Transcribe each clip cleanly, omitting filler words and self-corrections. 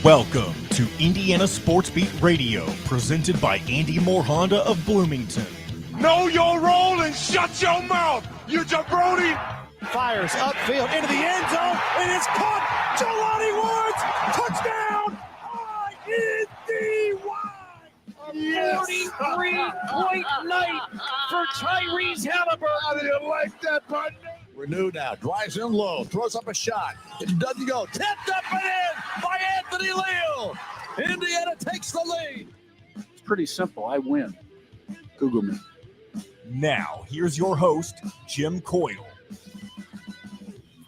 Welcome to Indiana Sports Beat Radio, presented by Andy Moore Honda of Bloomington. Know your role and shut your mouth, you jabroni! Fires upfield into the end zone, and it's caught. Jelani Woods, touchdown! INDY! Yes! 43-point night for Tyrese Halliburton. How do you like that, partner? Renew now, drives in low, throws up a shot. It doesn't go. Tipped up and in by Anthony Leal. Indiana takes the lead. It's pretty simple. I win. Google me. Now, here's your host, Jim Coyle.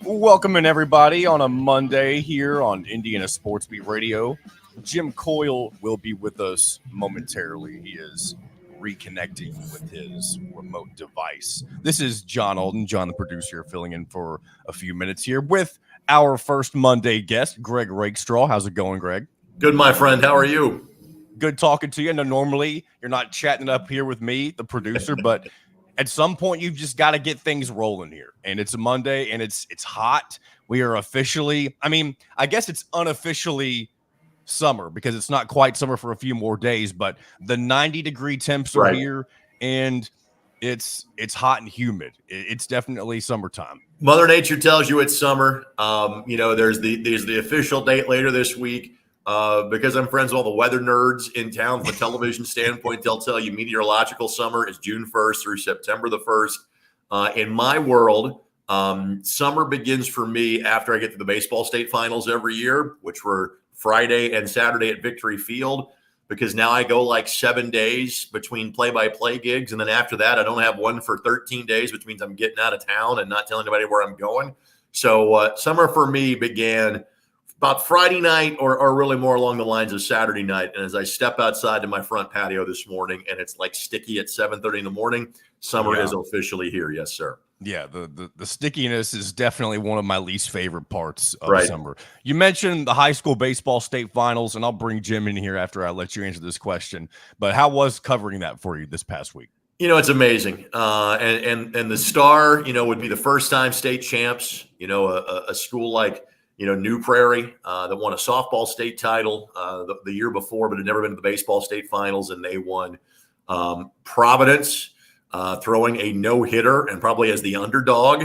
Welcome in, everybody, on a Monday here on Indiana Sports Beat Radio. Jim Coyle will be with us momentarily. He is reconnecting with his remote device. This is John Alden, John the producer, filling in for a few minutes here with our first Monday guest, Greg Rakestraw. How's it going, Greg? Good, my friend. How are you? Good talking to you. Now, normally you're not chatting up here with me, the producer, but at some point you've just got to get things rolling here. And it's a Monday and it's hot. We are officially, I guess it's unofficially summer because it's not quite summer for a few more days, but the 90-degree temps are here and it's hot and humid. It's definitely summertime. Mother Nature tells you it's summer. There's the official date later this week. Because I'm friends with all the weather nerds in town from a television standpoint, they'll tell you meteorological summer is June 1st through September the 1st. In my world, summer begins for me after I get to the baseball state finals every year, which were Friday and Saturday at Victory Field, because now I go like 7 days between play-by-play gigs. And then after that, I don't have one for 13 days, which means I'm getting out of town and not telling anybody where I'm going. So summer for me began about Friday night or really more along the lines of Saturday night. And as I step outside to my front patio this morning and it's like sticky at 7:30 in the morning, summer is officially here. Yes, sir. Yeah, the stickiness is definitely one of my least favorite parts of summer. You mentioned the high school baseball state finals, and I'll bring Jim in here after I let you answer this question. But how was covering that for you this past week? It's amazing. And the star, would be the first-time state champs, a school like, New Prairie that won a softball state title the year before, but had never been to the baseball state finals, and they won. Providence throwing a no-hitter and probably as the underdog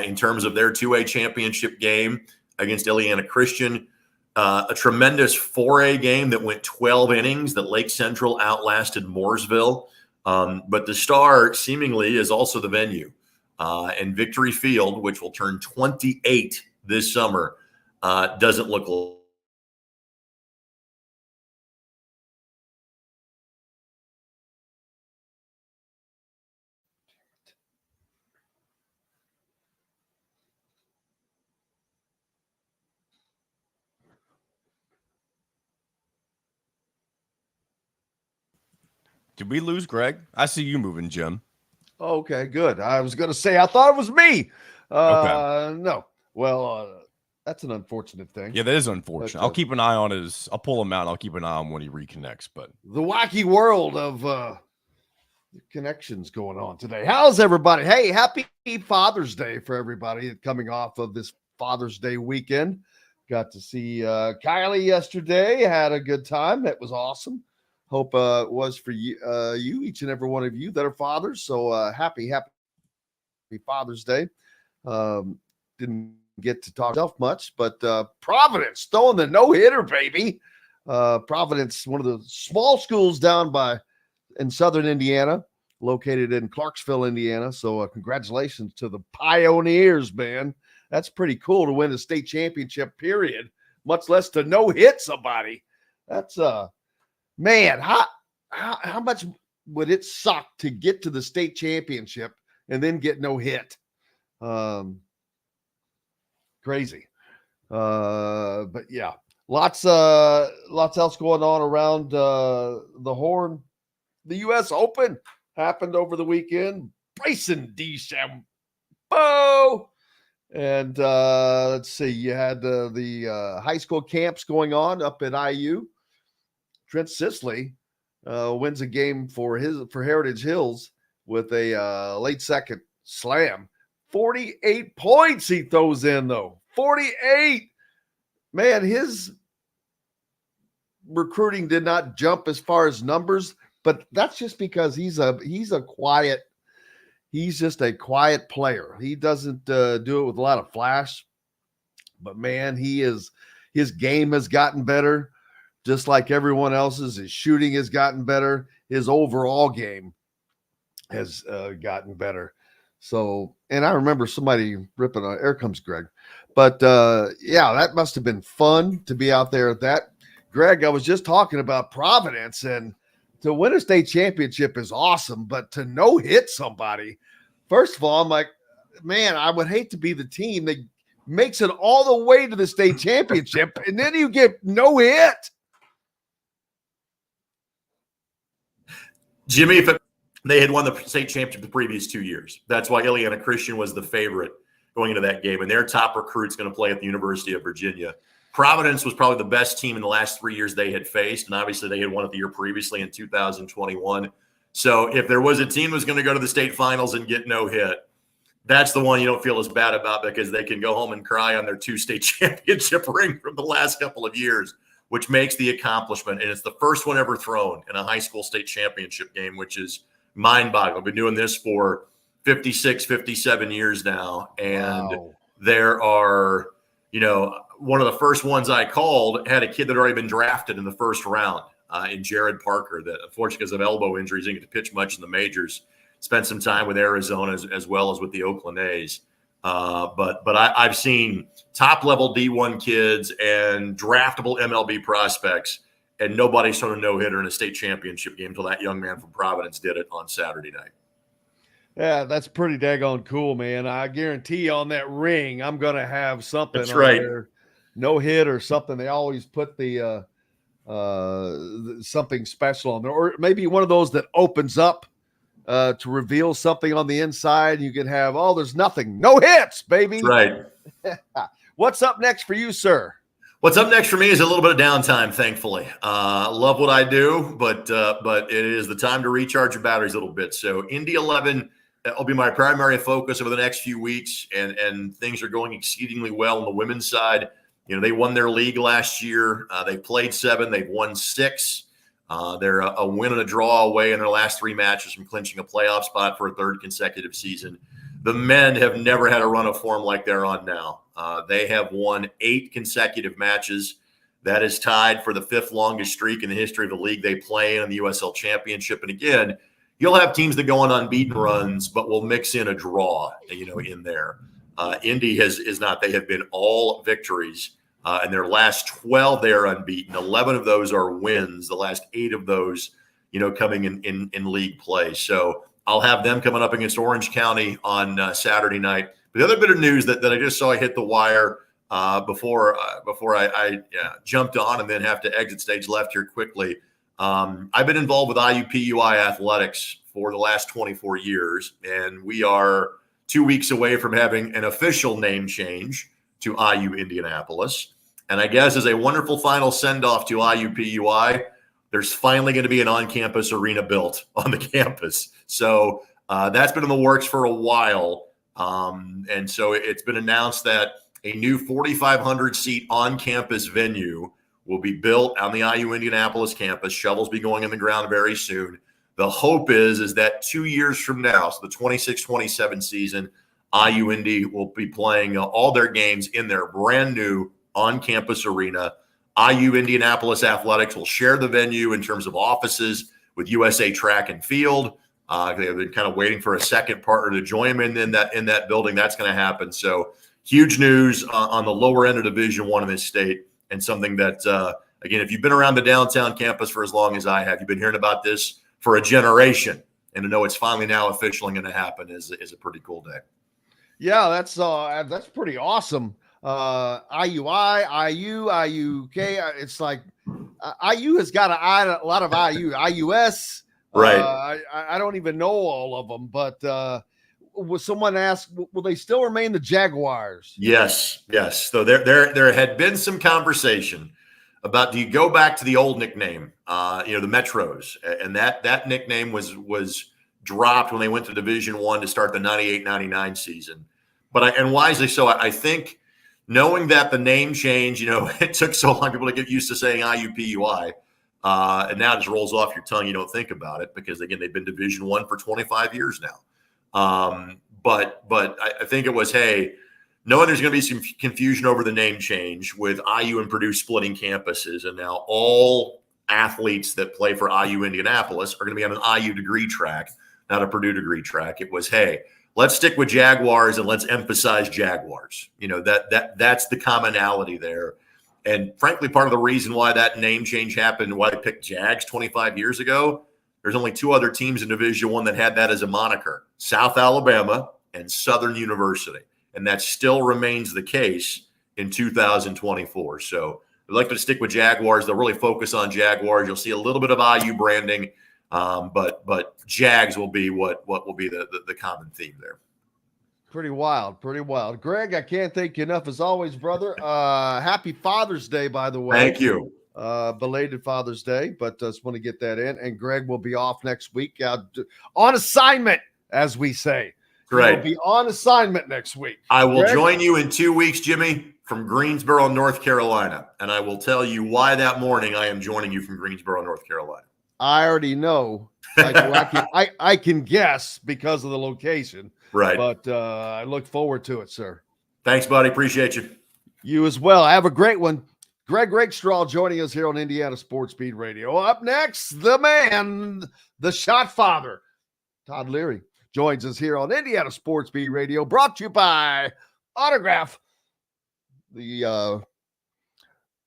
in terms of their 2A championship game against Indiana Christian. A tremendous 4A game that went 12 innings that Lake Central outlasted Mooresville. But the star seemingly is also the venue. And Victory Field, which will turn 28 this summer, doesn't look Did we lose Greg? I see you moving, Jim. Okay, good. I was going to say, I thought it was me. Okay. No. Well, that's an unfortunate thing. Yeah, that is unfortunate. I'll keep an eye on I'll pull him out. And I'll keep an eye on when he reconnects. But the wacky world of connections going on today. How's everybody? Hey, happy Father's Day for everybody coming off of this Father's Day weekend. Got to see Kylie yesterday. Had a good time. It was awesome. Hope it was for you, each and every one of you that are fathers. So happy Father's Day. Didn't get to talk enough much, but Providence throwing the no-hitter, baby. Providence, one of the small schools down in southern Indiana, located in Clarksville, Indiana. So congratulations to the Pioneers, man. That's pretty cool to win a state championship, period, much less to no-hit somebody. That's man, how much would it suck to get to the state championship and then get no hit? Crazy. But yeah, lots else going on around the horn. The U.S. Open happened over the weekend. Bryson DeChambeau. And let's see, you had the high school camps going on up at IU. Trent Sisley wins a game for Heritage Hills with a late second slam. 48 points he throws in, though. 48. Man, his recruiting did not jump as far as numbers, but that's just because he's just a quiet player. He doesn't do it with a lot of flash, but man, his game has gotten better, just like everyone else's. His shooting has gotten better. His overall game has gotten better. So, and I remember somebody ripping on, here comes Greg. But yeah, that must have been fun to be out there at that. Greg, I was just talking about Providence, and to win a state championship is awesome, but to no-hit somebody, first of all, I'm like, man, I would hate to be the team that makes it all the way to the state championship, and then you get no hit. Jimmy, if they had won the state championship the previous 2 years, that's why Ileana Christian was the favorite going into that game, and their top recruit's going to play at the University of Virginia. Providence was probably the best team in the last 3 years they had faced, and obviously they had won it the year previously in 2021. So if there was a team that was going to go to the state finals and get no hit, that's the one you don't feel as bad about, because they can go home and cry on their 2 state championship ring from the last couple of years, which makes the accomplishment. And it's the first one ever thrown in a high school state championship game, which is mind-boggling. I've been doing this for 56, 57 years now. And Wow. There are, one of the first ones I called had a kid that had already been drafted in the first round in Jared Parker, that unfortunately because of elbow injuries didn't get to pitch much in the majors. Spent some time with Arizona as well as with the Oakland A's. But I've seen top-level D1 kids and draftable MLB prospects, and nobody sort of no-hitter in a state championship game until that young man from Providence did it on Saturday night. Yeah, that's pretty daggone cool, man. I guarantee you on that ring, I'm going to have something That's on right. there. No hit or something. They always put the something special on there, or maybe one of those that opens up to reveal something on the inside. You can have, there's nothing. No hits, baby. That's right. What's up next for you, sir? What's up next for me is a little bit of downtime, thankfully. Love what I do, but it is the time to recharge your batteries a little bit. So Indy 11 will be my primary focus over the next few weeks, and things are going exceedingly well on the women's side. They won their league last year. They played 7. They've won 6. They're a win and a draw away in their last 3 matches from clinching a playoff spot for a 3rd consecutive season. The men have never had a run of form like they're on now. They have won 8 consecutive matches. That is tied for the 5th longest streak in the history of the league they play in the USL Championship. And again, you'll have teams that go on unbeaten runs, but will mix in a draw, in there. Indy is not. They have been all victories. In their last 12, they are unbeaten. 11 of those are wins. The last 8 of those, coming in league play. So I'll have them coming up against Orange County on Saturday night. But the other bit of news that I just saw hit the wire before I jumped on and then have to exit stage left here quickly. I've been involved with IUPUI athletics for the last 24 years, and we are 2 weeks away from having an official name change to IU Indianapolis. And I guess as a wonderful final send-off to IUPUI, there's finally going to be an on-campus arena built on the campus. So that's been in the works for a while. And so it's been announced that a new 4,500-seat on-campus venue will be built on the IU Indianapolis campus. Shovels be going in the ground very soon. The hope is that 2 years from now, so the 26-27 season, IU Indy will be playing all their games in their brand new on-campus arena. IU Indianapolis Athletics will share the venue in terms of offices with USA Track and Field. They've been kind of waiting for a second partner to join them in that building. That's going to happen. So huge news on the lower end of Division I in this state, and something that, again, if you've been around the downtown campus for as long as I have, you've been hearing about this for a generation, and to know it's finally now officially going to happen is a pretty cool day. Yeah, that's pretty awesome. IUI, IU, IUK. It's like IU has got a lot of IUS. Right. I don't even know all of them, but was someone asked, will they still remain the Jaguars? Yes. So there had been some conversation about, do you go back to the old nickname, the Metros, and that nickname was dropped when they went to Division I to start the 98-99 season. But and wisely so, I think knowing that the name change, it took so long people to get used to saying IUPUI, and now it just rolls off your tongue. You don't think about it because, again, they've been Division I for 25 years now. But I think it was, hey, knowing there's going to be some confusion over the name change with IU and Purdue splitting campuses, and now all athletes that play for IU Indianapolis are going to be on an IU degree track, not a Purdue degree track. It was, hey, let's stick with Jaguars and let's emphasize Jaguars. That's the commonality there. And frankly, part of the reason why that name change happened, why they picked Jags 25 years ago, there's only two other teams in Division I that had that as a moniker: South Alabama and Southern University. And that still remains the case in 2024. So we'd like to stick with Jaguars. They'll really focus on Jaguars. You'll see a little bit of IU branding, but Jags will be what will be the common theme there. Pretty wild. Greg, I can't thank you enough as always, brother. Happy Father's Day, by the way. Thank you. Belated Father's Day, but just want to get that in. And Greg will be off next week on assignment, as we say. Right. He'll be on assignment next week. I will join you in 2 weeks, Jimmy, from Greensboro, North Carolina. And I will tell you why that morning I am joining you from Greensboro, North Carolina. I already know. I can guess because of the location. Right. But I look forward to it, sir. Thanks, buddy. Appreciate you. You as well. Have a great one. Greg Rakestraw joining us here on Indiana Sports Beat Radio. Up next, the man, the shot father, Todd Leary, joins us here on Indiana Sports Beat Radio, brought to you by Autograph, the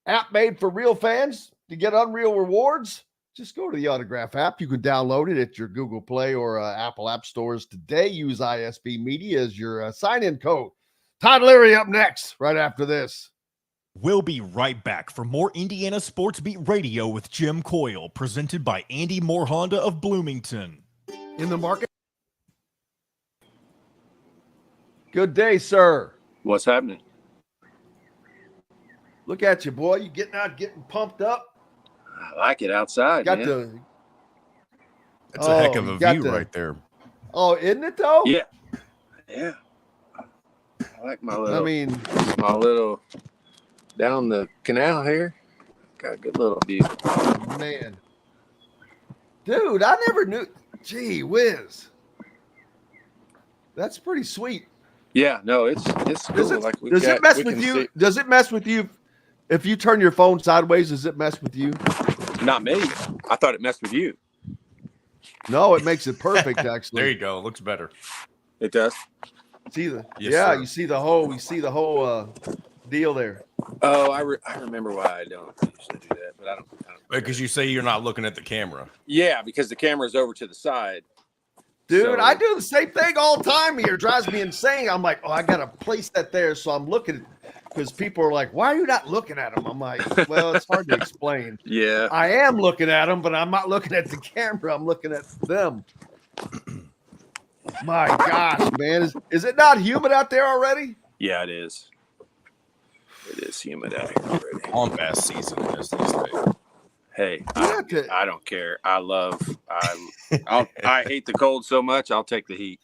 app made for real fans to get unreal rewards. Just go to the Autograph app. You can download it at your Google Play or Apple App Stores today. Use ISB Media as your sign-in code. Todd Leary up next, right after this. We'll be right back for more Indiana Sports Beat Radio with Jim Coyle, presented by Andy Moore Honda of Bloomington. In the market. Good day, sir. What's happening? Look at you, boy. You getting pumped up? I like it outside. Got man. That's a heck of a view right there. Oh, isn't it though? Yeah. I like my little down the canal here. Got a good little view. Man. Dude, I never knew. Gee whiz. That's pretty sweet. Yeah, no, it's cool. Does it mess with you? Does it mess with you if you turn your phone sideways? Does it mess with you? Not me. I thought it messed with you. No, it makes it perfect. Actually, There you go. It looks better. It does. See the Sir. you see the whole deal there. Oh, I remember why I don't usually do that, but I don't. Because you say you're not looking at the camera. Yeah, because the camera's over to the side. Dude, So- I do the same thing all the time here. It drives me insane. I'm like, I got to place that there. So I'm looking because people are like, why are you not looking at them? I'm like, well, it's hard to explain. Yeah. I am looking at them, but I'm not looking at the camera. I'm looking at them. My gosh, man. Is it not humid out there already? Yeah, it is. It is humid out here already. Bombast season is these days. Hey, Yeah, I don't care. I hate the cold so much. I'll take the heat.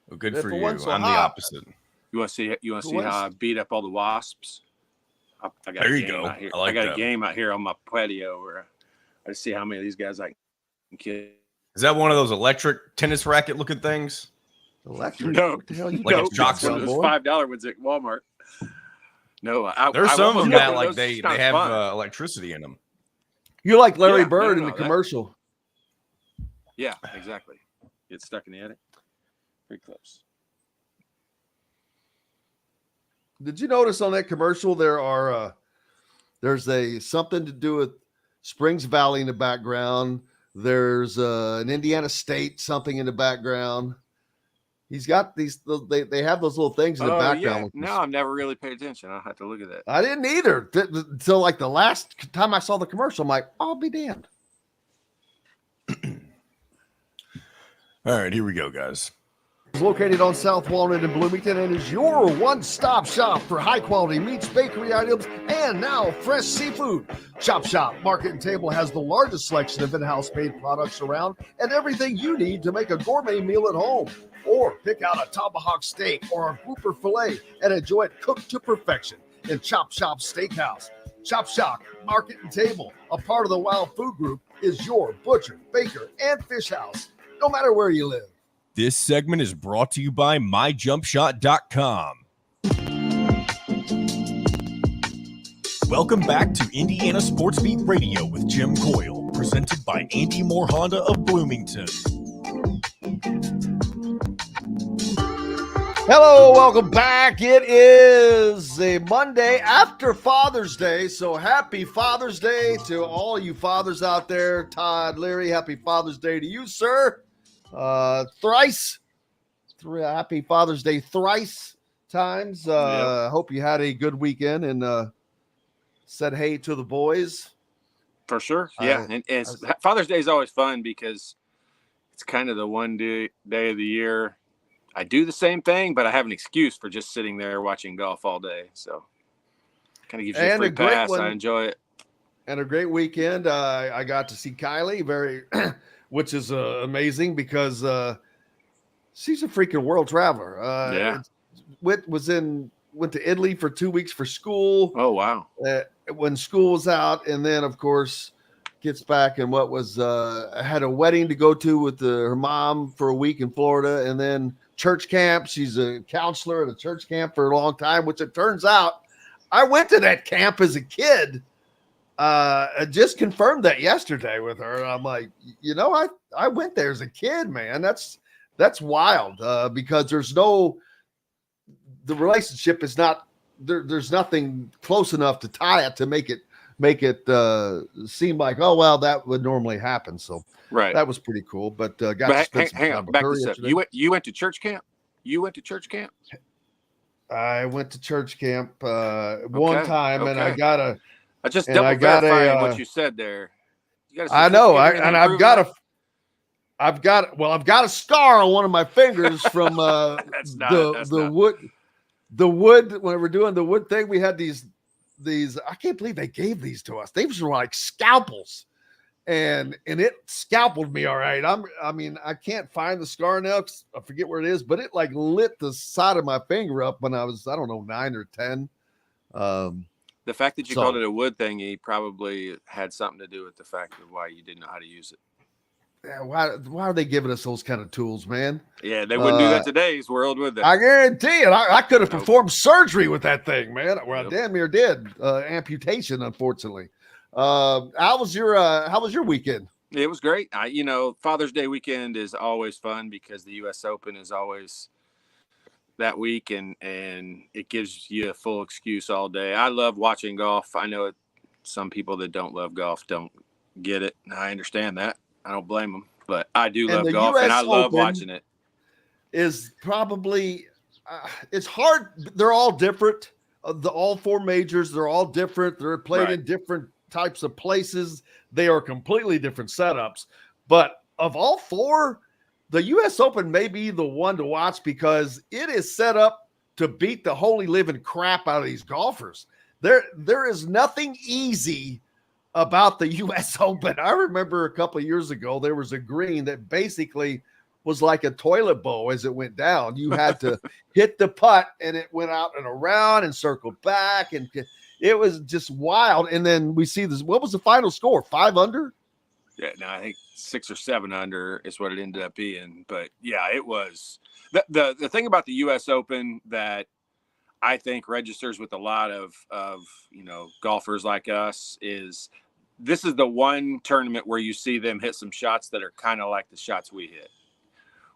Well, good If for it you. wasn't so I'm the hot. opposite. You want to see What's- how I beat up all the wasps? I got There a you game go. out here. I like got that. a game out here on my patio where I see how many of these guys I can kill. Is that one of those electric tennis racket looking things? Electric. No. What the hell you Like doing, a jock son, Those boy? $5 ones at Walmart. No, There's some of them got that one like those. they It's kinda have fun. electricity in them. You're like Larry Yeah, Bird no, in the that- commercial. Yeah, exactly. Get stuck in the attic. Pretty close. Did you notice on that commercial there's something to do with Springs Valley in the background. There's an Indiana State something in the background. He's got these. They have those little things in the background. Yeah. No, I've never really paid attention. I'll have to look at that. I didn't either until like the last time I saw the commercial. I'm like, I'll be damned. All right, here we go, guys. It's located on South Walnut in Bloomington and is your one-stop shop for high-quality meats, bakery items, and now fresh seafood. Chop Shop Market and Table has the largest selection of in-house made products around and everything you need to make a gourmet meal at home. Or pick out a tomahawk steak or a grouper filet and enjoy it cooked to perfection in Chop Shop Steakhouse. Chop Shop Market and Table, a part of the Wild Food Group, is your butcher, baker, and fish house, no matter where you live. This segment is brought to you by MyJumpShot.com. Welcome back to Indiana Sports Beat Radio with Jim Coyle, presented by Andy Moore Honda of Bloomington. Hello, welcome back. It is a Monday after Father's Day, so happy Father's Day to all you fathers out there. Todd Leary, happy Father's Day to you, sir. Happy Father's Day thrice times. Hope you had a good weekend and said hey to the boys. For sure. Yeah. And Father's Day is always fun because it's kind of the one day of the year I do the same thing, but I have an excuse for just sitting there watching golf all day. So kind of gives you a free pass. I enjoy it. And a great weekend. I got to see Kylie, which is amazing because she's a freaking world traveler. Went to Italy for 2 weeks for school. Oh, wow. When school was out, and then, of course, gets back and had a wedding to go to with her mom for a week in Florida, and then church camp. She's a counselor at a church camp for a long time, which it turns out I went to that camp as a kid. I just confirmed that yesterday with her. And I'm like, I went there as a kid, man. That's wild because the relationship is not there. There's nothing close enough to tie it to make it seem like, oh, well, that would normally happen. So right. That was pretty cool, but got to spend some time with her yesterday. You went to church camp? You went to church camp? I went to church camp one time, and I got a. I just double verifying what you said there. I know, I've got a scar on one of my fingers from the wood. When we were doing the wood thing, we had these. I can't believe they gave these to us. These were like scalpels, and it scalped me. All right, I can't find the scar now. I forget where it is, but it like lit the side of my finger up when I was 9 or 10. The fact that you called it a wood thingy probably had something to do with the fact of why you didn't know how to use it. Yeah, why are they giving us those kind of tools, man? Yeah, they wouldn't do that today's world, would they? I guarantee it. I could have performed surgery with that thing, man. Well, I damn near did. Amputation, unfortunately. How was your weekend? It was great. Father's Day weekend is always fun because the U.S. Open is always that week, and it gives you a full excuse all day. I love watching golf. I know some people that don't love golf don't get it. I understand that. I don't blame them, but I do love golf, and I love watching it. Is probably it's hard. They're all different. All four majors, they're all different. They're played in different types of places. They are completely different setups. But of all four, the U.S. Open may be the one to watch because it is set up to beat the holy living crap out of these golfers. There is nothing easy about the U.S. Open. I remember a couple of years ago, there was a green that basically was like a toilet bowl as it went down. You had to hit the putt, and it went out and around and circled back, and it was just wild. And then we see this. What was the final score? 5 under? Yeah, no, I think 6 or 7 under is what it ended up being. But yeah, it was the thing about the U.S. Open that I think registers with a lot of golfers like us is this is the one tournament where you see them hit some shots that are kind of like the shots we hit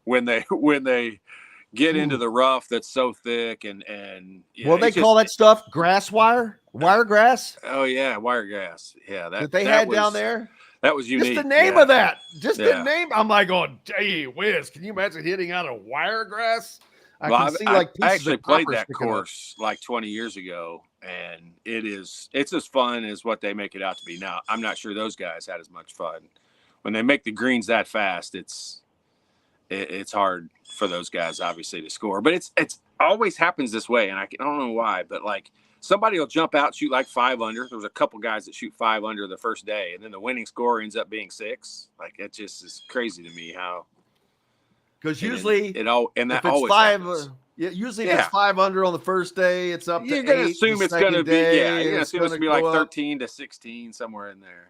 when they get into the rough that's so thick and they call that stuff grass wire grass. Oh yeah, wire grass. Yeah, that they had down there. That was unique. Just the name of that. The name. I'm like, oh, gee whiz. Can you imagine hitting out of wire grass? I actually played that course like 20 years ago, and it's as fun as what they make it out to be. Now, I'm not sure those guys had as much fun. When they make the greens that fast, it's it's hard for those guys obviously to score. But it's always happens this way, and I don't know why, but like somebody will jump out, shoot like 5 under. There was a couple guys that shoot 5 under the first day, and then the winning score ends up being 6. Like it just is crazy to me how. Because usually if it's always 5, usually if it's 5 under on the first day, it's up to 8. You're gonna assume it's gonna be you're gonna assume it's gonna be like up. 13 to 16 somewhere in there.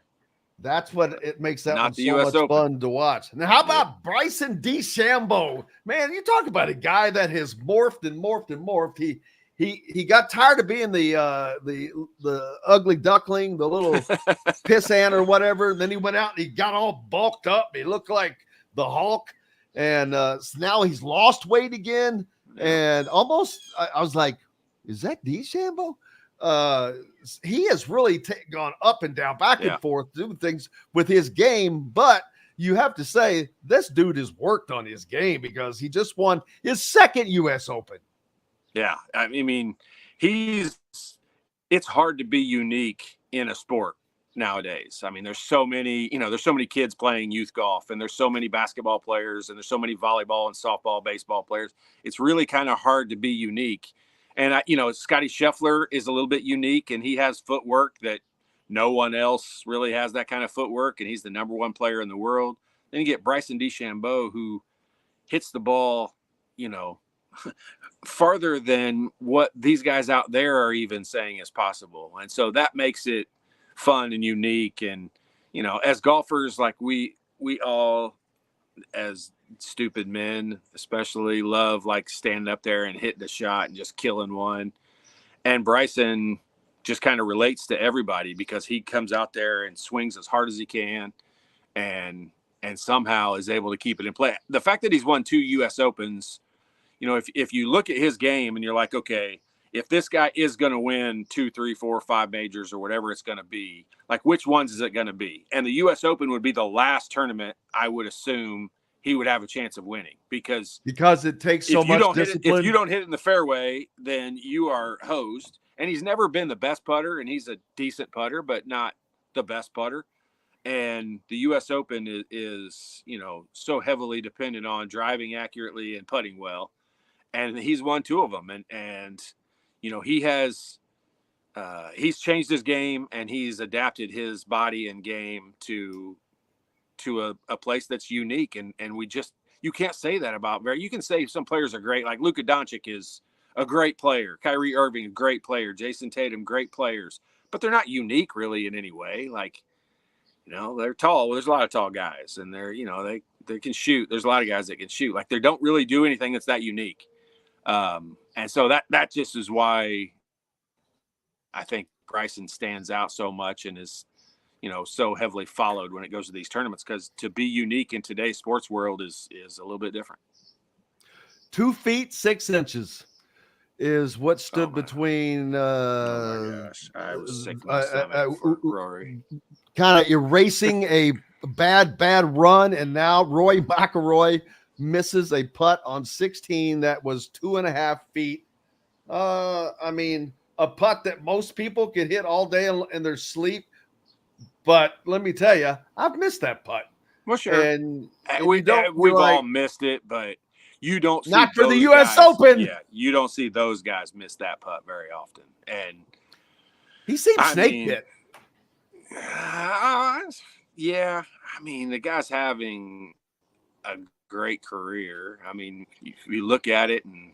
That's what it makes that Not one so much fun to watch. Now, how about Bryson DeChambeau? Man, you talk about a guy that has morphed and morphed and morphed. He got tired of being the ugly duckling, the little pissant or whatever. And then he went out and he got all bulked up. He looked like the Hulk. And so now he's lost weight again. And almost, I was like, is that DeChambeau? He has really gone up and down, back and forth, doing things with his game. But you have to say this dude has worked on his game because he just won his second U.S. Open. Yeah, I mean, it's hard to be unique in a sport nowadays. I mean, there's so many kids playing youth golf, and there's so many basketball players, and there's so many volleyball and softball, baseball players. It's really kind of hard to be unique. And Scotty Scheffler is a little bit unique, and he has footwork that no one else really has that kind of footwork, and he's the number 1 player in the world. Then you get Bryson DeChambeau, who hits the ball, farther than what these guys out there are even saying is possible. And so that makes it fun and unique. And, as golfers, like we all, as stupid men especially, love like standing up there and hitting a shot and just killing one. And Bryson just kind of relates to everybody because he comes out there and swings as hard as he can and somehow is able to keep it in play. The fact that he's won 2 US Opens, if you look at his game and you're like, okay, if this guy is going to win 2, 3, 4, 5 majors or whatever it's going to be, like which ones is it going to be? And the US Open would be the last tournament I would assume he would have a chance of winning because it takes so much discipline. If you don't hit it in the fairway, then you are hosed. And he's never been the best putter, and he's a decent putter, but not the best putter. And the U.S. Open is so heavily dependent on driving accurately and putting well. And he's won 2 of them. And he has he's changed his game, and he's adapted his body and game to a place that's unique. And you can't say that about you can say some players are great. Like Luka Doncic is a great player. Kyrie Irving, a great player. Jason Tatum, great players. But they're not unique really in any way. Like, they're tall. Well, there's a lot of tall guys, and they're, they can shoot. There's a lot of guys that can shoot. Like, they don't really do anything that's that unique. And so that just is why I think Bryson stands out so much and is, so heavily followed when it goes to these tournaments, because to be unique in today's sports world is a little bit different. 2 feet 6 inches is what stood between I was sick to my stomach for Rory. Kind of erasing a bad run, and now Roy McIlroy misses a putt on 16 that was 2.5 feet. I mean, a putt that most people could hit all day in their sleep. But let me tell you, I've missed that putt. Well, sure. And we've all missed it, but you don't see not for the U.S. guys, Open. Yeah, you don't see those guys miss that putt very often. And he seems snake bit. Yeah, I mean, the guy's having a great career. I mean, you look at it, and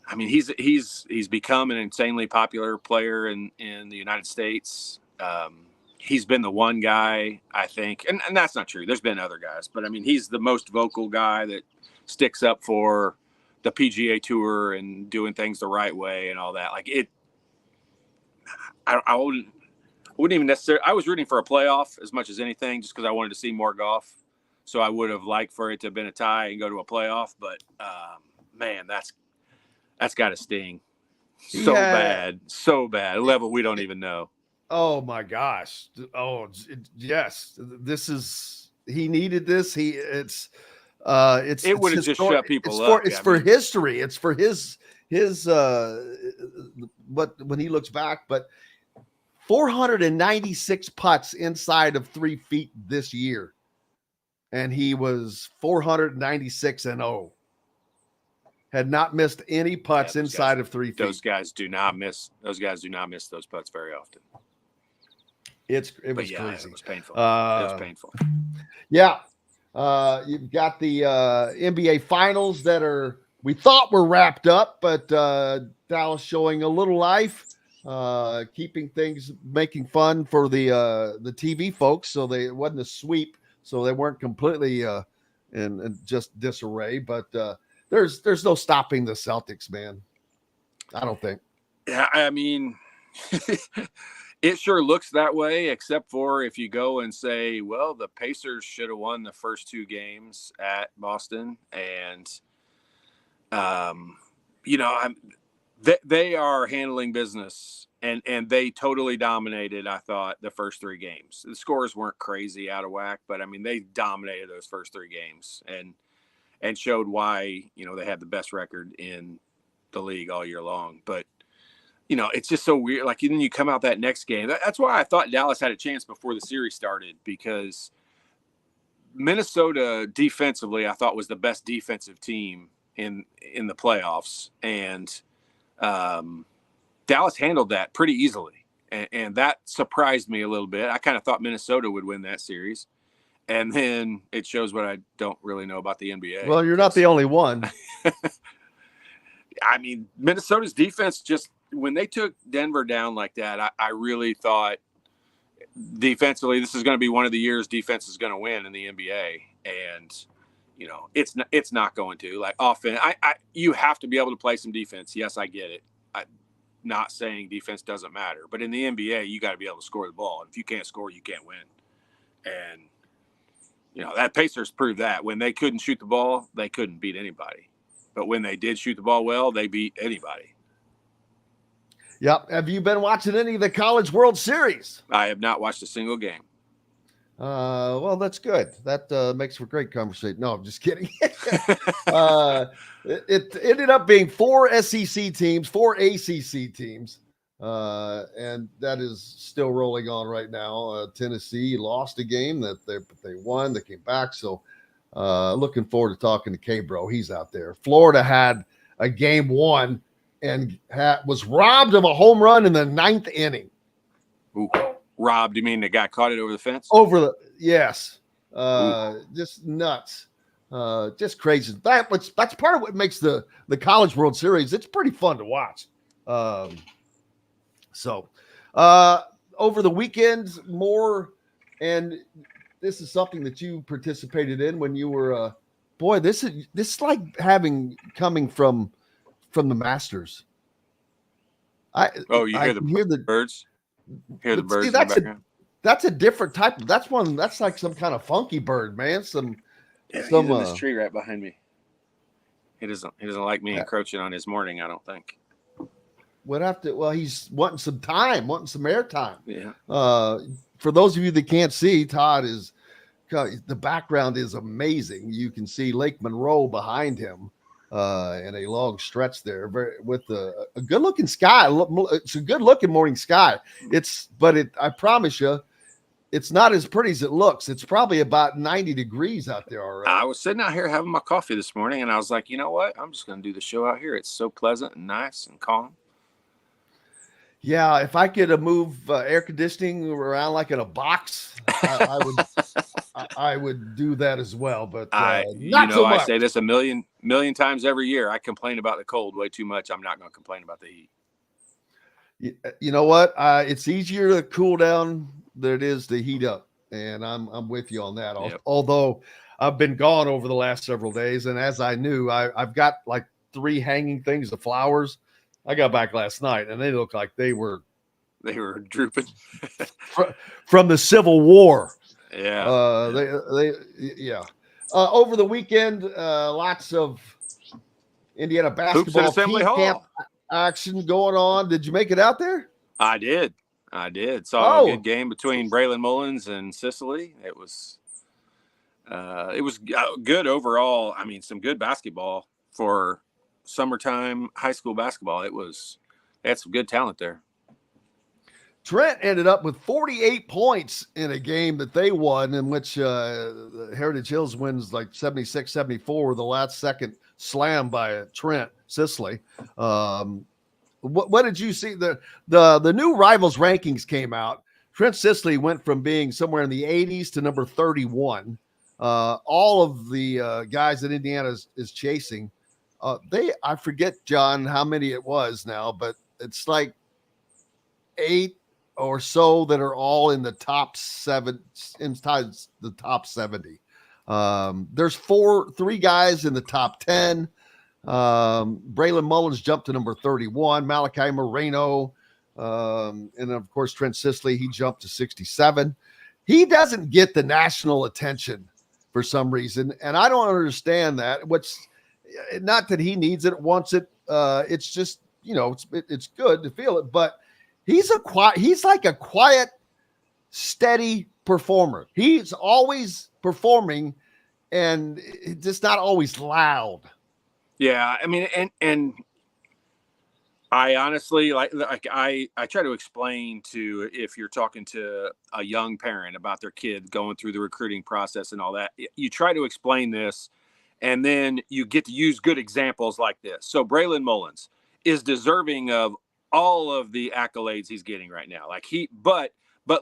I mean, he's become an insanely popular player in the United States. He's been the one guy, I think, and that's not true. There's been other guys, but I mean, he's the most vocal guy that sticks up for the PGA Tour and doing things the right way and all that. Like I wouldn't even necessarily. I was rooting for a playoff as much as anything, just because I wanted to see more golf. So I would have liked for it to have been a tie and go to a playoff. But man, that's got to sting so bad, a level we don't even know. Oh my gosh! Yes, this is. He needed this. It would have just shut people up. It's for history. It's for his what when he looks back. But 496 putts inside of 3 feet this year. and he was 496-0. Had not missed any putts inside of 3 feet. Those guys do not miss those putts very often. It was crazy. It was painful. It was painful. Yeah. You've got the NBA finals that we thought were wrapped up, but Dallas showing a little life, keeping things, making fun for the TV folks. So it wasn't a sweep. So they weren't completely in just disarray, but there's no stopping the Celtics, man. I don't think. Yeah, I mean, it sure looks that way, except for if you go and say, well, the Pacers should have won the first 2 games at Boston, and they are handling business, and they totally dominated. I thought the first 3 games, the scores weren't crazy out of whack, but I mean they dominated those first 3 games and showed why they had the best record in the league all year long. But it's just so weird. Like, then you come out that next game. That's why I thought Dallas had a chance before the series started, because Minnesota defensively, I thought, was the best defensive team in the playoffs. And Dallas handled that pretty easily. And that surprised me a little bit. I kind of thought Minnesota would win that series. And then it shows what I don't really know about the NBA. Well, you're not the only one. I mean, Minnesota's defense, just when they took Denver down like that, I really thought defensively, this is going to be one of the years defense is going to win in the NBA. And, it's not going to. Like, offense, you have to be able to play some defense. Yes, I get it. I'm not saying defense doesn't matter. But in the NBA, you got to be able to score the ball. And if you can't score, you can't win. And, that Pacers proved that. When they couldn't shoot the ball, they couldn't beat anybody. But when they did shoot the ball well, they beat anybody. Yep. Have you been watching any of the College World Series? I have not watched a single game. Well, that's good. That makes for great conversation. No, I'm just kidding. It ended up being 4 SEC teams, 4 ACC teams, and that is still rolling on right now. Tennessee lost a game that they won. They came back. So looking forward to talking to K-Bro. He's out there. Florida had a game 1 and was robbed of a home run in the 9th inning. Ooh. Robbed? You mean the guy caught it over the fence? Yes. Just nuts. Just crazy. That's part of what makes the College World Series. It's pretty fun to watch. So over the weekend, more, and this is something that you participated in when you were boy, this is like coming from the Masters. You hear the birds? Hear the birds in the background? That's a different type. That's like some kind of funky bird, man. He's in this tree right behind me. He doesn't like me encroaching on his morning, I don't think. He's wanting some airtime. Yeah. For those of you that can't see, Todd the background is amazing. You can see Lake Monroe behind him. And a long stretch there, with a good looking sky. It's a good looking morning sky. I promise you, it's not as pretty as it looks. It's probably about 90 degrees out there already. I was sitting out here having my coffee this morning, and I was like, you know what? I'm just going to do the show out here. It's so pleasant and nice and calm. Yeah, if I could move air conditioning around like in a box, I would do that as well. But not so much. I say this a million times every year. I complain about the cold way too much. I'm not going to complain about the heat. You know what? It's easier to cool down than it is to heat up, and I'm with you on that. Yep. Although I've been gone over the last several days, and as I knew, I've got like 3 hanging things of flowers. I got back last night, and they looked like they were drooping from the Civil War. Yeah. Over the weekend, lots of Indiana basketball camp action going on. Did you make it out there? I did. Saw a good game between Braylon Mullins and Sicily. It was good overall. I mean, some good basketball for summertime high school basketball. They had some good talent there. Trent ended up with 48 points in a game that they won, in which Heritage Hills wins like 76-74, the last second slam by Trent Sisley. What did you see? The new Rivals rankings came out. Trent Sisley went from being somewhere in the 80s to number 31. All of the guys that Indiana is chasing, I forget, John, how many it was now, but it's like 8 or so that are all in the top 7, inside the top 70. There's 3 guys in the top 10. Braylon Mullins jumped to number 31, Malachi Moreno, and of course Trent Sisley, he jumped to 67. He doesn't get the national attention for some reason, and I don't understand that. Not that he needs it, wants it. It's just, it's good to feel it, but he's like a quiet, steady performer. He's always performing, and just not always loud. Yeah, I mean, and I honestly like I try to explain to, if you're talking to a young parent about their kid going through the recruiting process and all that, you try to explain this, and then you get to use good examples like this. So Braylon Mullins is deserving of all of the accolades he's getting right now. But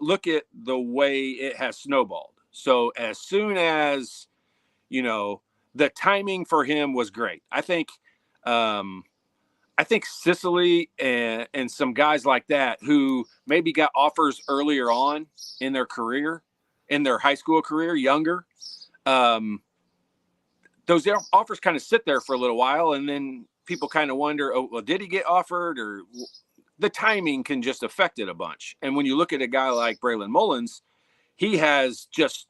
look at the way it has snowballed. So as soon as, the timing for him was great. I think Sicily and some guys like that who maybe got offers earlier on in their career, in their high school career, younger, those offers kind of sit there for a little while, and then people kind of wonder, oh, well, did he get offered? Or the timing can just affect it a bunch. And when you look at a guy like Braylon Mullins, he has just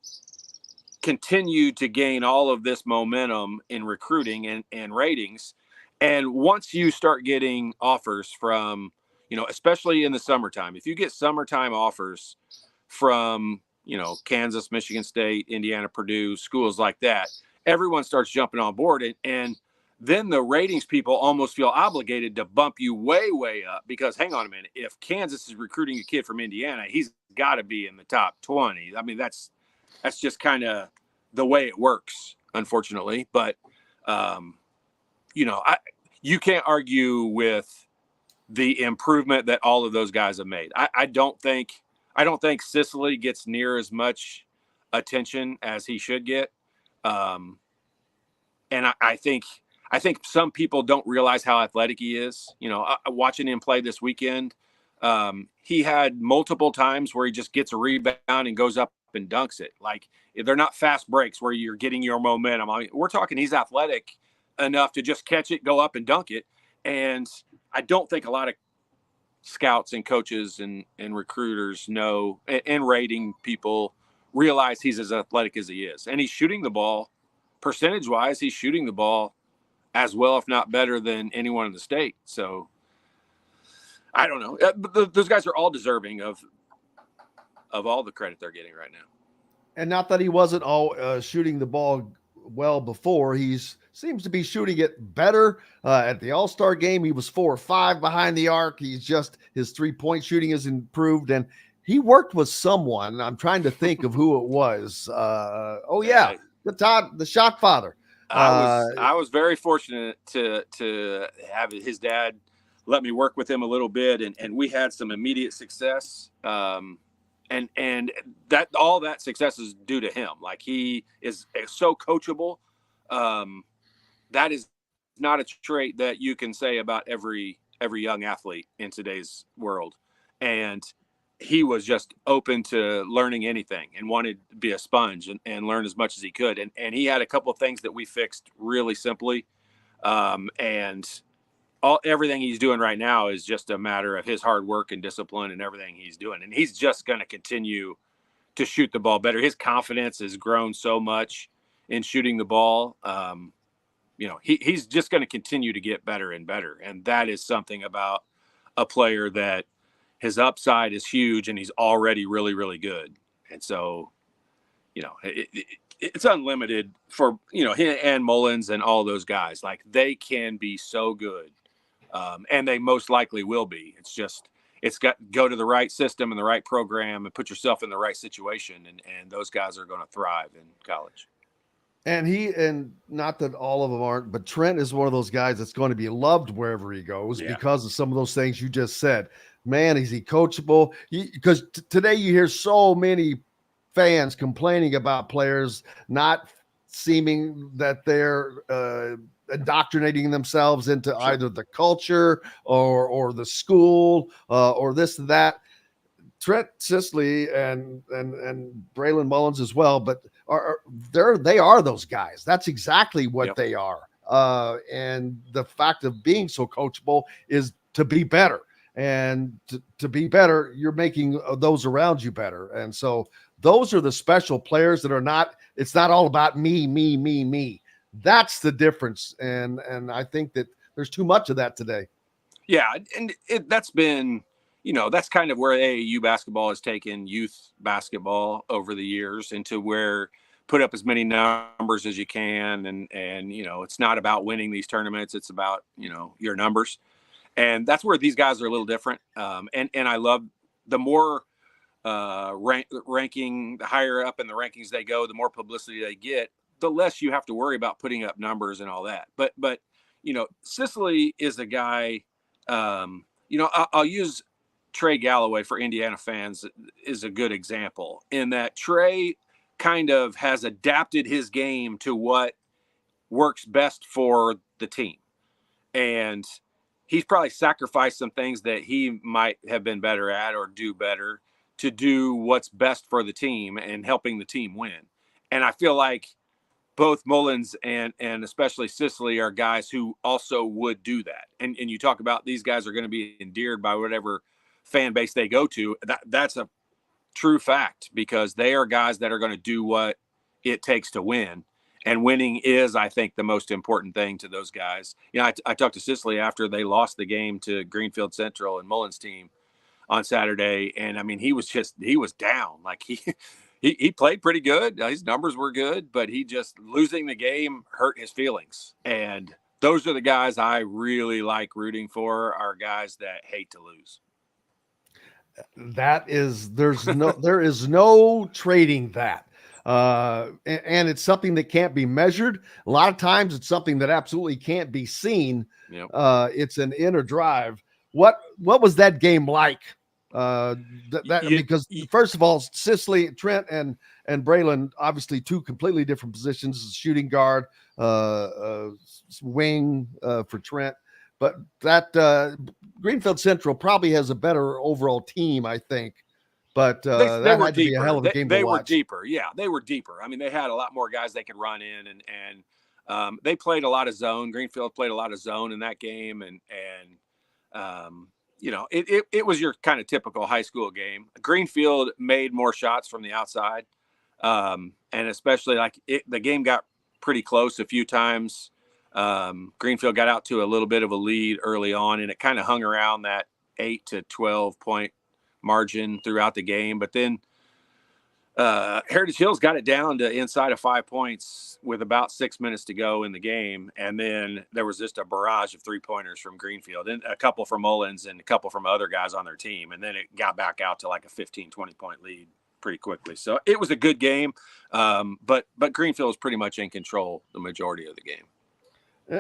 continued to gain all of this momentum in recruiting and ratings. And once you start getting offers from, especially in the summertime, if you get summertime offers from, Kansas, Michigan State, Indiana, Purdue, schools like that, everyone starts jumping on board. And then the ratings people almost feel obligated to bump you way, way up, because hang on a minute, if Kansas is recruiting a kid from Indiana, he's got to be in the top 20. I mean, that's just kind of the way it works, unfortunately. But, you can't argue with the improvement that all of those guys have made. I don't think Sicily gets near as much attention as he should get. And I think some people don't realize how athletic he is. Watching him play this weekend, he had multiple times where he just gets a rebound and goes up and dunks it. Like, they're not fast breaks where you're getting your momentum. I mean, we're talking he's athletic enough to just catch it, go up and dunk it. And I don't think a lot of scouts and coaches and recruiters know, and rating people realize he's as athletic as he is. And he's shooting the ball, percentage-wise, he's shooting the ball as well, if not better, than anyone in the state. So I don't know. Those guys are all deserving of all the credit they're getting right now. And not that he wasn't all shooting the ball well before. He seems to be shooting it better. At the All-Star game, he was 4 or 5 behind the arc. His 3-point shooting has improved, and he worked with someone. I'm trying to think of who it was. The shot father. I was very fortunate to have his dad let me work with him a little bit, and we had some immediate success. And that all that success is due to him. Like, he is so coachable. That is not a trait that you can say about every young athlete in today's world. And he was just open to learning anything and wanted to be a sponge and learn as much as he could. And he had a couple of things that we fixed really simply. And everything he's doing right now is just a matter of his hard work and discipline and everything he's doing. And he's just going to continue to shoot the ball better. His confidence has grown so much in shooting the ball. He's just going to continue to get better and better. And that is something about a player that his upside is huge and he's already really, really good. And so, it's unlimited for, him and Mullins and all those guys. Like, they can be so good. And they most likely will be. It's just, it's got go to the right system and the right program and put yourself in the right situation. And those guys are going to thrive in college. And not that all of them aren't, but Trent is one of those guys that's going to be loved wherever he goes because of some of those things you just said. Man, is he coachable? Because today you hear so many fans complaining about players not seeming that they're indoctrinating themselves into either the culture or the school or this and that. Trent Sisley and Braylon Mullins as well, but they are those guys. That's exactly what they are. And the fact of being so coachable is to be better. And to be better, you're making those around you better. And so those are the special players that are not, it's not all about me. That's the difference. And I think that there's too much of that today. Yeah. And that's been, that's kind of where AAU basketball has taken youth basketball over the years into where put up as many numbers as you can. And it's not about winning these tournaments. It's about, your numbers. And that's where these guys are a little different. And I love the more ranking, the higher up in the rankings they go, the more publicity they get, the less you have to worry about putting up numbers and all that. But Sisley is a guy, I'll use Trey Galloway for Indiana fans is a good example in that Trey kind of has adapted his game to what works best for the team. And he's probably sacrificed some things that he might have been better at or do better to do what's best for the team and helping the team win. And I feel like both Mullins and especially Sisley are guys who also would do that. And you talk about these guys are going to be endeared by whatever fan base they go to. That's a true fact because they are guys that are going to do what it takes to win. And winning is, I think, the most important thing to those guys. I talked to Sisley after they lost the game to Greenfield Central and Mullins' team on Saturday. And, I mean, he was down. Like, he played pretty good. His numbers were good, but he just losing the game hurt his feelings. And those are the guys I really like rooting for are guys that hate to lose. There is no trading that. And it's something that can't be measured. A lot of times it's something that absolutely can't be seen. Yep. It's an inner drive. What was that game like? Because first of all, Sisley, Trent, and Braylon, obviously two completely different positions, shooting guard, wing for Trent. But that Greenfield Central probably has a better overall team, I think. But that were had to be a hell of a game to watch. They were deeper. Yeah, they were deeper. I mean, they had a lot more guys they could run in, and they played a lot of zone. Greenfield played a lot of zone in that game, and it was your kind of typical high school game. Greenfield made more shots from the outside, and especially the game got pretty close a few times. Greenfield got out to a little bit of a lead early on, and it kind of hung around that 8 to 12 point margin throughout the game. But then Heritage Hills got it down to inside of 5 points with about 6 minutes to go in the game. And then there was just a barrage of 3-pointers from Greenfield and a couple from Mullins and a couple from other guys on their team. And then it got back out to like a 15, 20 point lead pretty quickly. So it was a good game. But Greenfield was pretty much in control the majority of the game.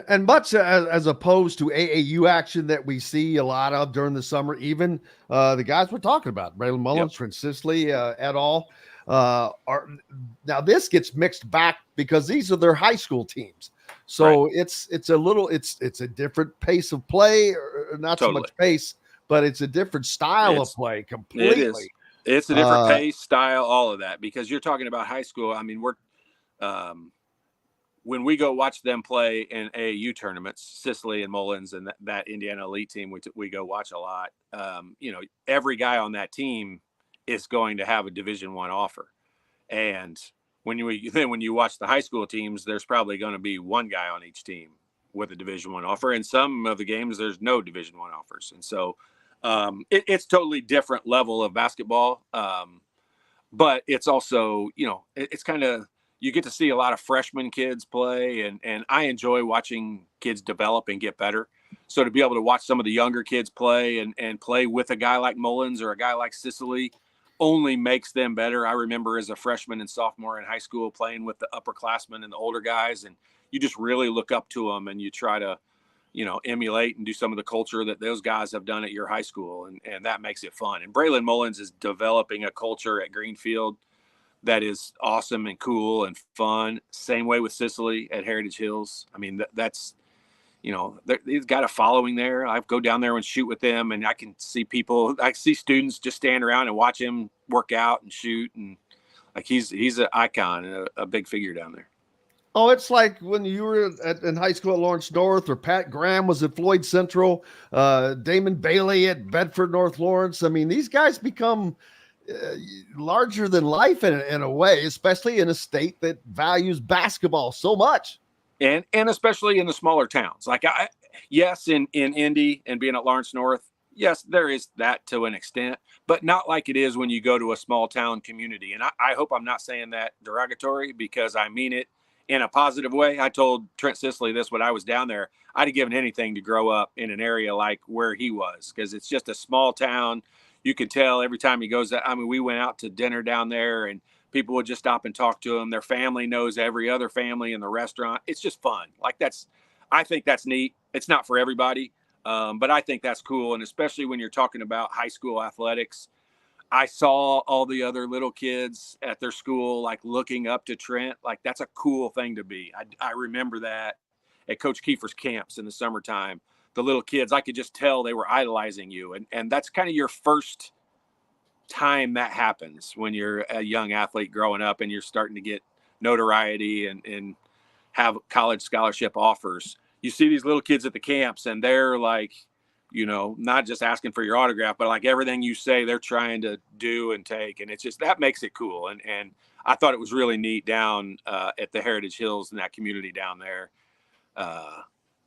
And much as opposed to AAU action that we see a lot of during the summer, even the guys we're talking about, Braylon Mullins, Trent Sisley, et al. Are now this gets mixed back because these are their high school teams. So it's a different pace of play, or not so much pace, but it's a different style of play completely. It is. It's a different pace, style, all of that, because you're talking about high school. I mean, we're when we go watch them play in AAU tournaments, Sisley and Mullins and that Indiana elite team, we go watch a lot. Every guy on that team is going to have a Division I offer. And when you watch the high school teams, there's probably going to be one guy on each team with a Division I offer. In some of the games, there's no Division I offers. And so it's totally different level of basketball. But it's also, it's kind of, you get to see a lot of freshman kids play, and I enjoy watching kids develop and get better. So to be able to watch some of the younger kids play and play with a guy like Mullins or a guy like Sicily only makes them better. I remember as a freshman and sophomore in high school playing with the upperclassmen and the older guys, and you just really look up to them and you try to, emulate and do some of the culture that those guys have done at your high school. And that makes it fun. And Braylon Mullins is developing a culture at Greenfield that is awesome and cool and fun. Same way with Sicily at Heritage Hills. I mean, that's, he's got a following there. I go down there and shoot with them, and I can see students just stand around and watch him work out and shoot. And like, he's an icon and a big figure down there. Oh, it's like when you were in high school at Lawrence North, or Pat Graham was at Floyd Central, Damon Bailey at Bedford North Lawrence. I mean, these guys become larger than life in a way, especially in a state that values basketball so much. And especially in the smaller towns. Like, yes, in Indy and being at Lawrence North, yes, there is that to an extent, but not like it is when you go to a small town community. And I hope I'm not saying that derogatory, because I mean it in a positive way. I told Trent Sicily this when I was down there. I'd have given anything to grow up in an area like where he was, because it's just a small town. You could tell every time he goes. I mean, we went out to dinner down there, and people would just stop and talk to him. Their family knows every other family in the restaurant. It's just fun. Like, I think that's neat. It's not for everybody, but I think that's cool. And especially when you're talking about high school athletics, I saw all the other little kids at their school, like, looking up to Trent. Like, that's a cool thing to be. I remember that at Coach Kiefer's camps in the summertime. The little kids, I could just tell they were idolizing you. And that's kind of your first time that happens when you're a young athlete growing up and you're starting to get notoriety and have college scholarship offers. You see these little kids at the camps, and they're like, not just asking for your autograph, but like everything you say, they're trying to do and take. And it's just, that makes it cool. And I thought it was really neat down at the Heritage Hills in that community down there.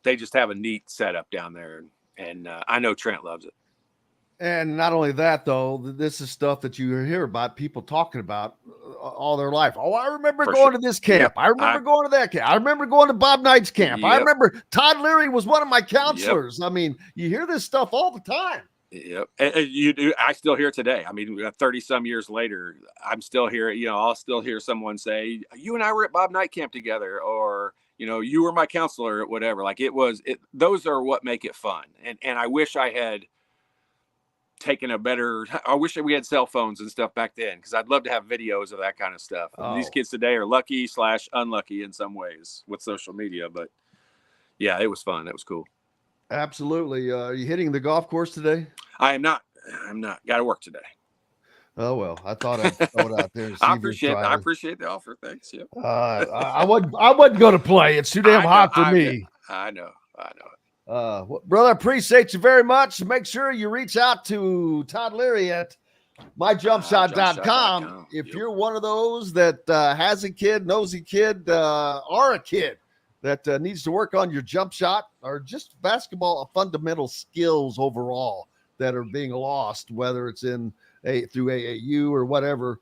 They just have a neat setup down there. And I know Trent loves it. And not only that, though, this is stuff that you hear about people talking about all their life. Oh, I remember going to this camp. Yep. I remember going to that camp. I remember going to Bob Knight's camp. Yep. I remember Todd Leary was one of my counselors. Yep. I mean, you hear this stuff all the time. Yep. And you do. I still hear today. I mean, 30 some years later, I'm still here. I'll still hear someone say, you and I were at Bob Knight camp together, or, you were my counselor, or whatever. Like, those are what make it fun. And I wish I had I wish we had cell phones and stuff back then, because I'd love to have videos of that kind of stuff. Oh. These kids today are lucky/unlucky in some ways with social media, but yeah, it was fun. It was cool. Absolutely. Are you hitting the golf course today? I'm not. Got to work today. Oh, well, I thought I'd throw it out there. I appreciate the offer. Thanks. Yep. I wasn't going to play. It's too damn hot for me. I know. Brother, I appreciate you very much. Make sure you reach out to Todd Leary at myjumpshot.com. If you're one of those that has a kid, knows a kid, or a kid that needs to work on your jump shot, or just basketball fundamental skills overall that are being lost, whether it's through AAU or whatever.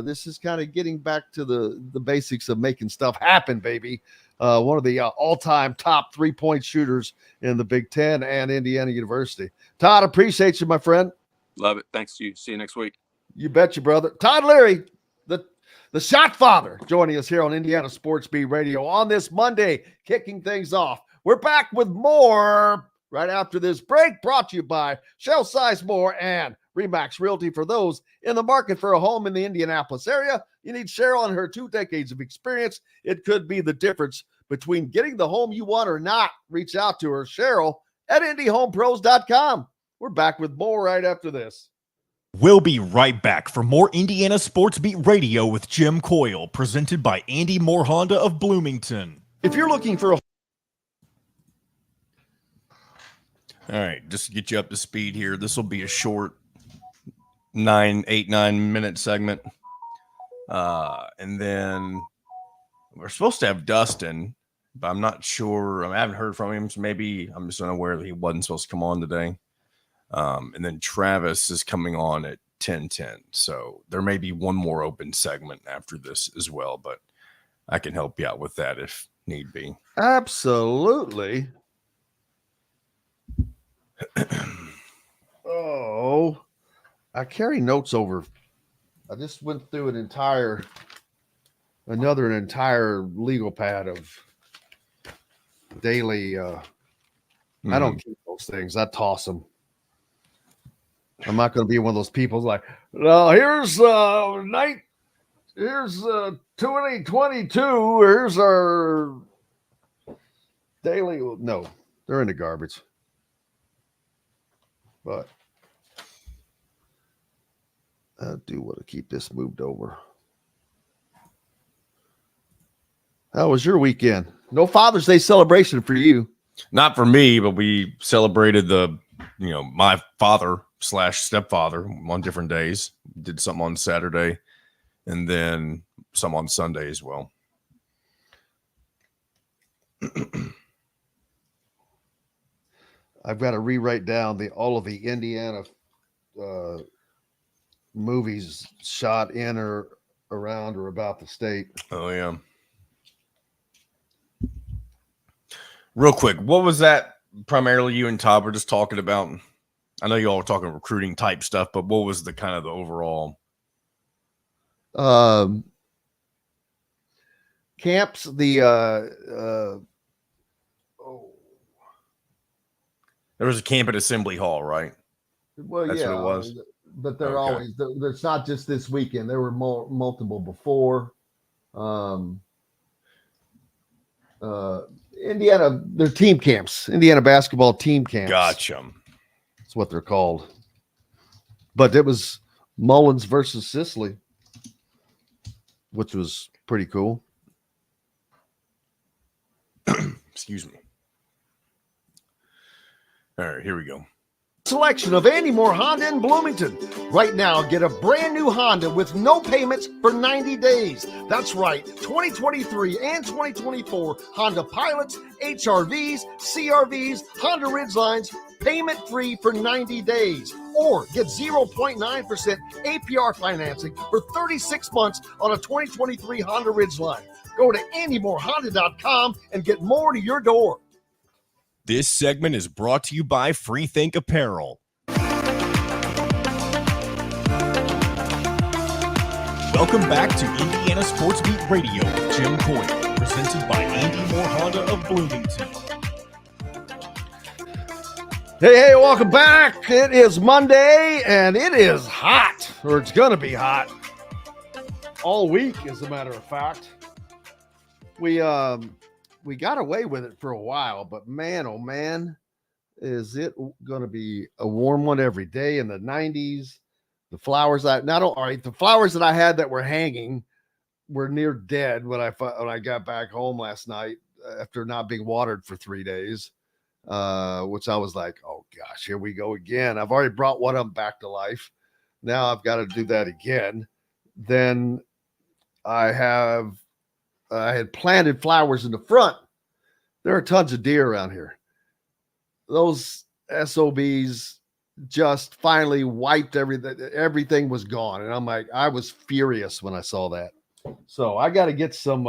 This is kind of getting back to the basics of making stuff happen, baby. One of the all-time top 3-point shooters in the Big Ten and Indiana University. Todd, appreciate you, my friend. Love it. Thanks to you. See you next week. You betcha, brother. Todd Leary, the shot father, joining us here on Indiana Sports Beat Radio on this Monday, kicking things off. We're back with more right after this break, brought to you by Shell Sizemore and Remax Realty. For those in the market for a home in the Indianapolis area, you need Cheryl and her 2 decades of experience. It could be the difference between getting the home you want or not. Reach out to her, Cheryl, at IndyHomePros.com. We're back with more right after this. We'll be right back for more Indiana Sports Beat Radio with Jim Coyle, presented by Andy Moore Honda of Bloomington. If you're looking for a... All right, just to get you up to speed here, this will be a short 9 minute segment. And then we're supposed to have Dustin, but I'm not sure. I haven't heard from him, so maybe I'm just unaware that he wasn't supposed to come on today. And then Travis is coming on at 10:10. So there may be one more open segment after this as well, but I can help you out with that if need be. Absolutely. Oh, I carry notes over. I just went through an entire legal pad of daily. I don't keep those things. I toss them. I'm not going to be one of those people like, no, here's 2022. Here's our daily. No, they're in the garbage. But I do want to keep this moved over. How was your weekend? No Father's Day celebration for you. Not for me, but we celebrated my father / stepfather on different days. Did something on Saturday and then some on Sunday as well. I've got to rewrite down all of the Indiana movies shot in or around or about the state. Oh, yeah. Real quick, what was that primarily you and Todd were just talking about? I know you all were talking recruiting type stuff, but what was the kind of the overall? Camps, there was a camp at Assembly Hall, right? Well, That's yeah, what it was. But they're always, there's not just this weekend. There were multiple before. Indiana, they're team camps, Indiana basketball team camps. Gotcha. That's what they're called. But it was Mullins versus Sicily, which was pretty cool. Excuse me. All right, here we go. Selection of Andy Moore Honda in Bloomington. Right now, get a brand new Honda with no payments for 90 days. That's right, 2023 and 2024 Honda Pilots, HRVs, CRVs, Honda Ridgelines, payment free for 90 days. Or get 0.9% APR financing for 36 months on a 2023 Honda Ridgeline. Go to AndyMooreHonda.com and get more to your door. This segment is brought to you by Freethink Apparel. Welcome back to Indiana Sports Beat Radio with Jim Coyle, presented by Andy Moore Honda of Bloomington. Hey, welcome back. It is Monday, and it is hot, or it's going to be hot all week, as a matter of fact. We got away with it for a while, but man, oh man, is it going to be a warm one every day in the 90s. The flowers the flowers that I had that were hanging were near dead when I got back home last night after not being watered for 3 days, which I was like, oh gosh, here we go again. I've already brought one of them back to life. Now I've got to do that again. Then I had planted flowers in the front. There are tons of deer around here. Those SOBs just finally wiped everything. Everything was gone. And I'm like, I was furious when I saw that. So I got to get some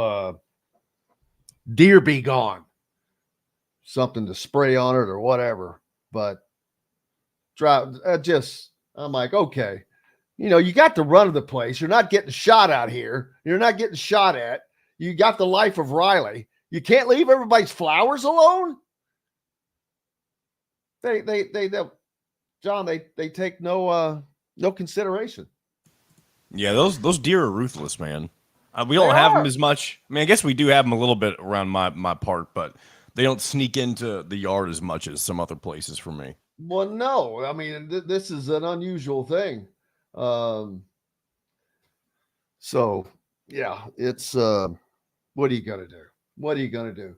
Deer Be Gone, something to spray on it or whatever. But I'm like, okay, you got the run of the place. You're not getting shot out here. You're not getting shot at. You got the life of Riley. You can't leave everybody's flowers alone. They take no consideration. Yeah, those deer are ruthless, man. We don't have them as much. I mean, I guess we do have them a little bit around my part, but they don't sneak into the yard as much as some other places for me. Well, no, I mean, this is an unusual thing. So yeah, it's what are you gonna do? What are you gonna do?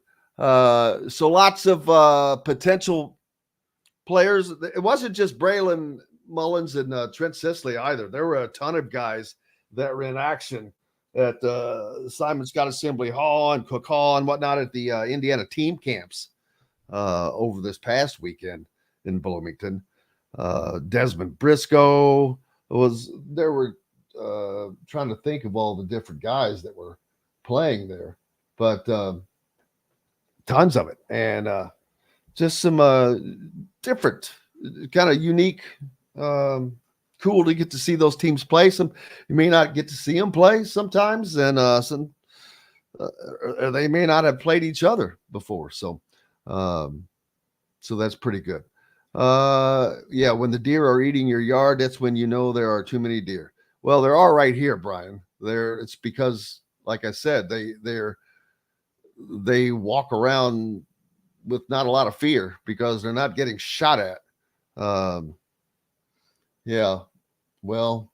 So lots of potential players. It wasn't just Braylon Mullins and Trent Sisley either. There were a ton of guys that were in action at Simon Scott Assembly Hall and Cook Hall and whatnot at the Indiana team camps over this past weekend in Bloomington. Desmond Briscoe there were trying to think of all the different guys that were playing there, but tons of it. And just some different kind of unique, cool to get to see those teams play. You may not get to see them play sometimes, and they may not have played each other before. So that's pretty good. When the deer are eating your yard, that's when you know there are too many deer. Well, there are right here, Brian. It's because, like I said, they walk around with not a lot of fear because they're not getting shot at. Well,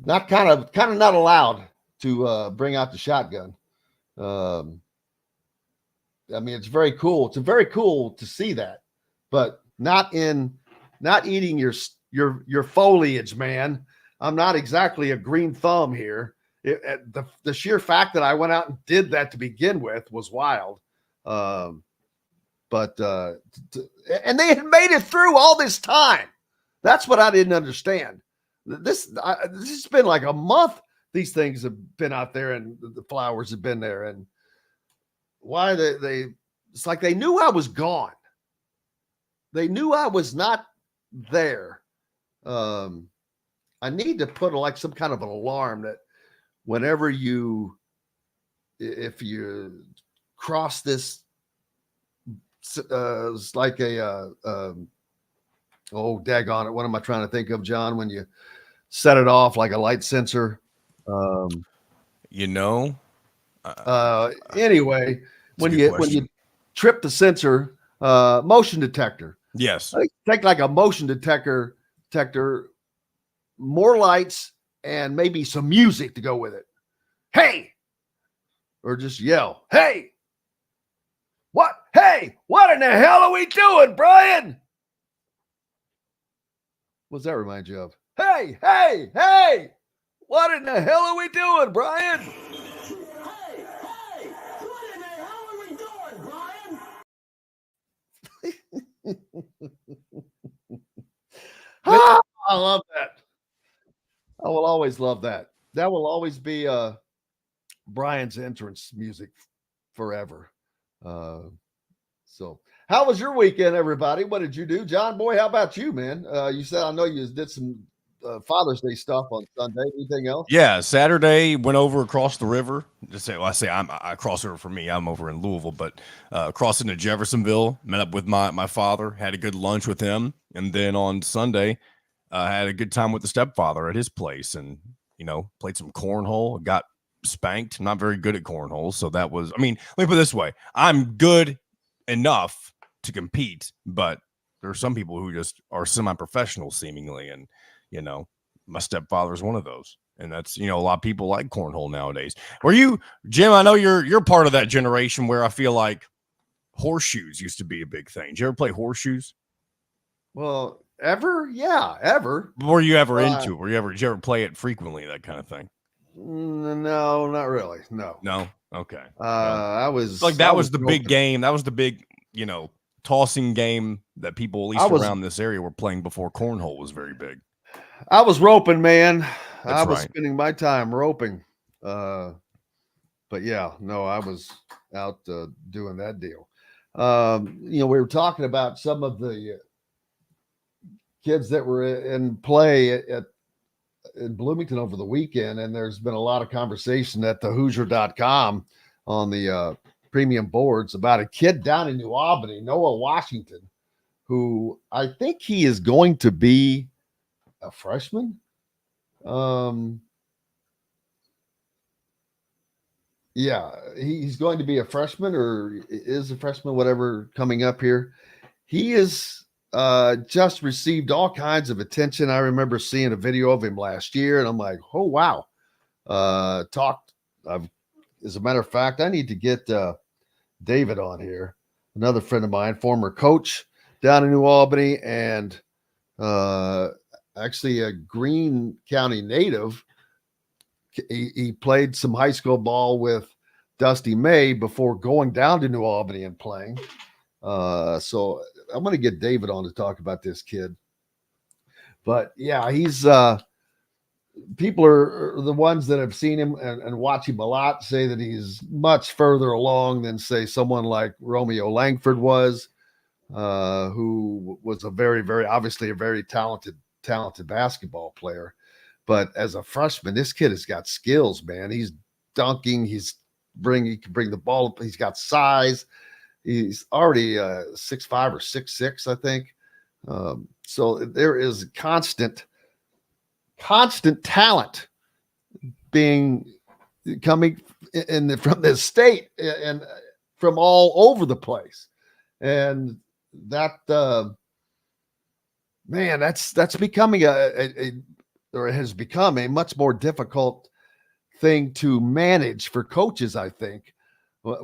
not kind of not allowed to bring out the shotgun. I mean, it's very cool. It's very cool to see that, but not eating your foliage, man. I'm not exactly a green thumb here. The sheer fact that I went out and did that to begin with was wild. And they had made it through all this time. That's what I didn't understand. This has been like a month. These things have been out there, and the flowers have been there. And why it's like they knew I was gone. They knew I was not there. I need to put like some kind of an alarm that whenever if you cross this, it's like daggone it. What am I trying to think of, John? When you set it off like a light sensor. Anyway, when you trip the sensor, motion detector. Yes. Take like a motion detector, more lights, and maybe some music to go with it. Hey! Or just yell, hey! What? Hey! What in the hell are we doing, Brian? What's that remind you of? Hey! Hey! Hey! What in the hell are we doing, Brian? Hey, what in the hell are we doing, Brian? I love that. I will always love that. That will always be Brian's entrance music forever. So how was your weekend, everybody? What did you do? John Boy, how about you, man? You said, I know you did some Father's Day stuff on Sunday. Anything else? Yeah, Saturday went over across the river. I cross the river for me. I'm over in Louisville, but crossing to Jeffersonville, met up with my father, had a good lunch with him, and then on Sunday, had a good time with the stepfather at his place, and played some cornhole. Got spanked. I'm not very good at cornhole, so that was. I mean, let me put it this way: I'm good enough to compete, but there are some people who just are semi-professional, seemingly, and my stepfather is one of those. And that's, a lot of people like cornhole nowadays. Were you, Jim, I know you're part of that generation where I feel like horseshoes used to be a big thing. Did you ever play horseshoes? Well, ever? Yeah, ever. Were you ever into it? Did you ever play it frequently, that kind of thing? No, not really. No. Okay. I was like, that was the big game. That was the big, tossing game that people, at least around this area, were playing before cornhole was very big. I was roping, man. I was right. spending my time roping. But yeah, no, I was out doing that deal. We were talking about some of the kids that were in play in Bloomington over the weekend, and there's been a lot of conversation at the Hoosier.com on the premium boards about a kid down in New Albany, Noah Washington, who I think he is going to be a freshman. Yeah, he's going to be a freshman, or is a freshman, whatever, coming up here. He is just received all kinds of attention. I remember seeing a video of him last year, and I'm like, oh, wow. As a matter of fact, I need to get David on here, another friend of mine, former coach down in New Albany, and actually a Greene County native. He played some high school ball with Dusty May before going down to New Albany and playing. So I'm going to get David on to talk about this kid. But yeah, he's people are the ones that have seen him and watch him a lot say that he's much further along than, say, someone like Romeo Langford was. who was a very, very obviously a very talented basketball player. But as a freshman, this kid has got skills, man. He's dunking. He can bring the ball up. He's got size. He's already 6'5" or 6'6", I think. So there is constant talent coming from this state and from all over the place. And that, man, that's becoming or it has become a much more difficult thing to manage for coaches, I think.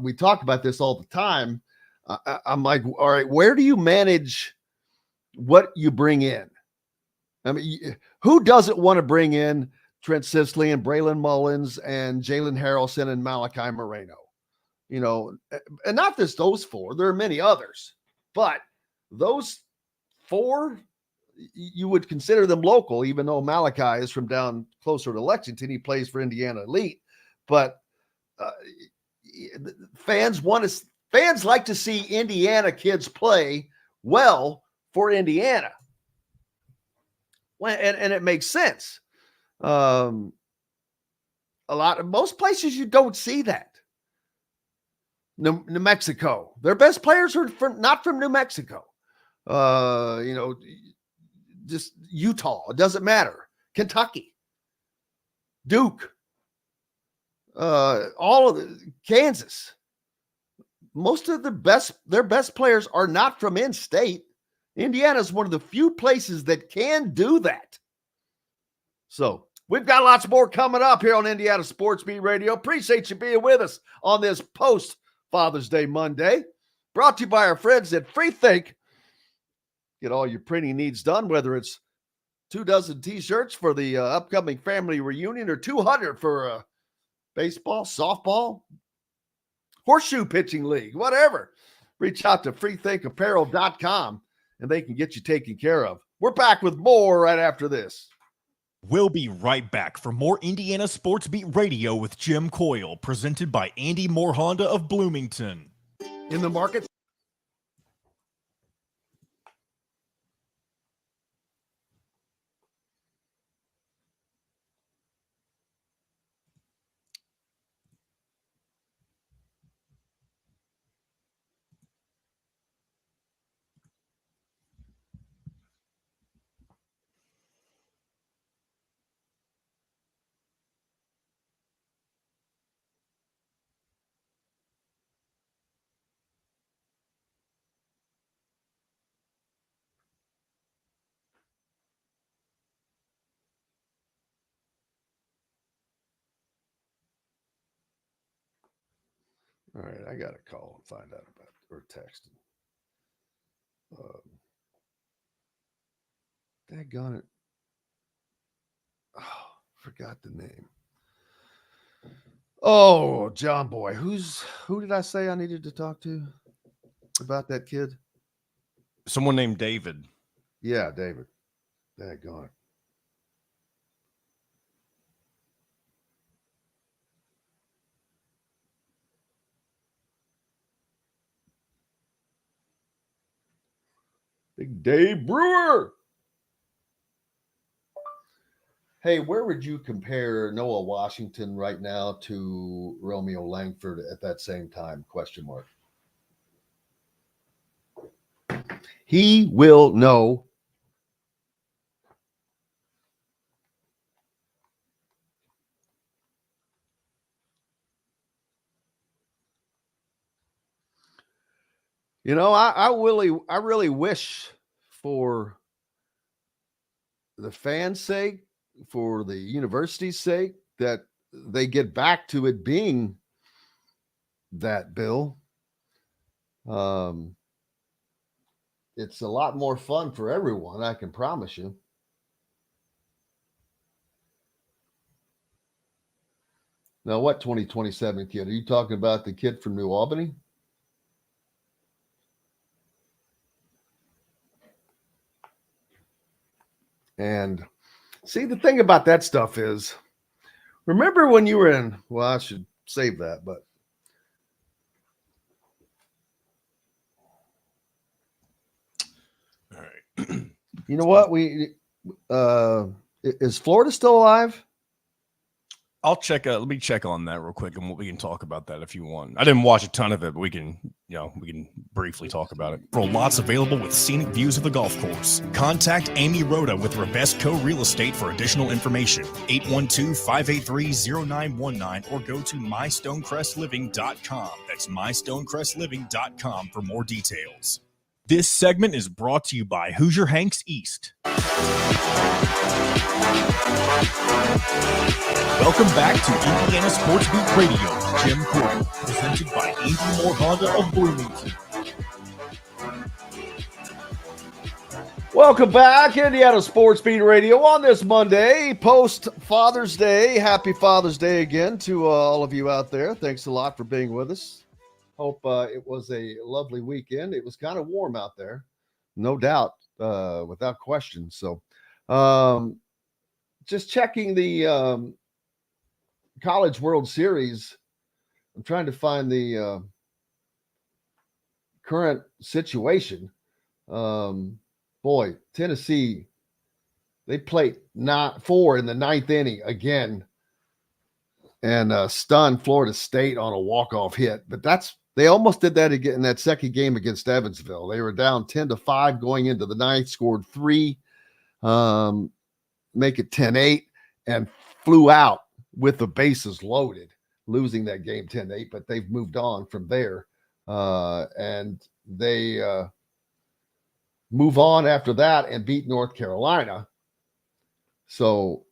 We talk about this all the time. I'm like, all right, where do you manage what you bring in? I mean, who doesn't want to bring in Trent Sisley and Braylon Mullins and Jalen Harrelson and Malachi Moreno? You know, and not just those four. There are many others, but those four, you would consider them local, even though Malachi is from down closer to Lexington. He plays for Indiana Elite, but fans like to see Indiana kids play well for Indiana. And it makes sense. Most places you don't see that. New Mexico, their best players are not from New Mexico. Just Utah, it doesn't matter. Kentucky, Duke, all of Kansas. Most of their best players are not from in-state. Indiana is one of the few places that can do that. So we've got lots more coming up here on Indiana Sports Beat Radio. Appreciate you being with us on this post-Father's Day Monday. Brought to you by our friends at FreeThink. Get all your printing needs done, whether it's 24 T-shirts for the upcoming family reunion or 200 for baseball, softball, horseshoe pitching league, whatever. Reach out to freethinkapparel.com and they can get you taken care of. We're back with more right after this. We'll be right back for more Indiana Sports Beat Radio with Jim Coyle, presented by Andy Moore Honda of Bloomington. In the market. All right, I got to call and find out about or text. Daggone it. Oh, forgot the name. Oh, John Boy. Who did I say I needed to talk to about that kid? Someone named David. Yeah, David. Daggone it. Big Dave Brewer. Hey, where would you compare Noah Washington right now to Romeo Langford at that same time? ? He will know. You know, I really wish for the fans' sake, for the university's sake, that they get back to it being that, Bill. It's a lot more fun for everyone, I can promise you. Now, what 2027 kid? Are you talking about the kid from New Albany? And see, the thing about that stuff is, remember when you were in, well, I should save that, but You know what? Is Florida still alive? I'll check. Let me check on that real quick, and we can talk about that if you want. I didn't watch a ton of it, but we can briefly talk about it. For lots available with scenic views of the golf course. Contact Amy Rhoda with Rebesco Real Estate for additional information. 812-583-0919 or go to mystonecrestliving.com. That's mystonecrestliving.com for more details. This segment is brought to you by Hoosier Hanks East. Welcome back to Indiana Sports Beat Radio with Jim Coyle, presented by Andy Moore Honda of Bloomington. Welcome back, Indiana Sports Beat Radio on this Monday, post Father's Day. Happy Father's Day again to all of you out there. Thanks a lot for being with us. Hope it was a lovely weekend. It was kind of warm out there, no doubt, without question. So just checking the College World Series. I'm trying to find the current situation. Boy, Tennessee, they played 4 in the 9th inning again and stunned Florida State on a walk-off hit. But they almost did that again in that second game against Evansville. They were down 10-5 going into the 9th, scored 3, make it 10-8, and flew out with the bases loaded, losing that game 10-8. But they've moved on from there, and they move on after that and beat North Carolina. So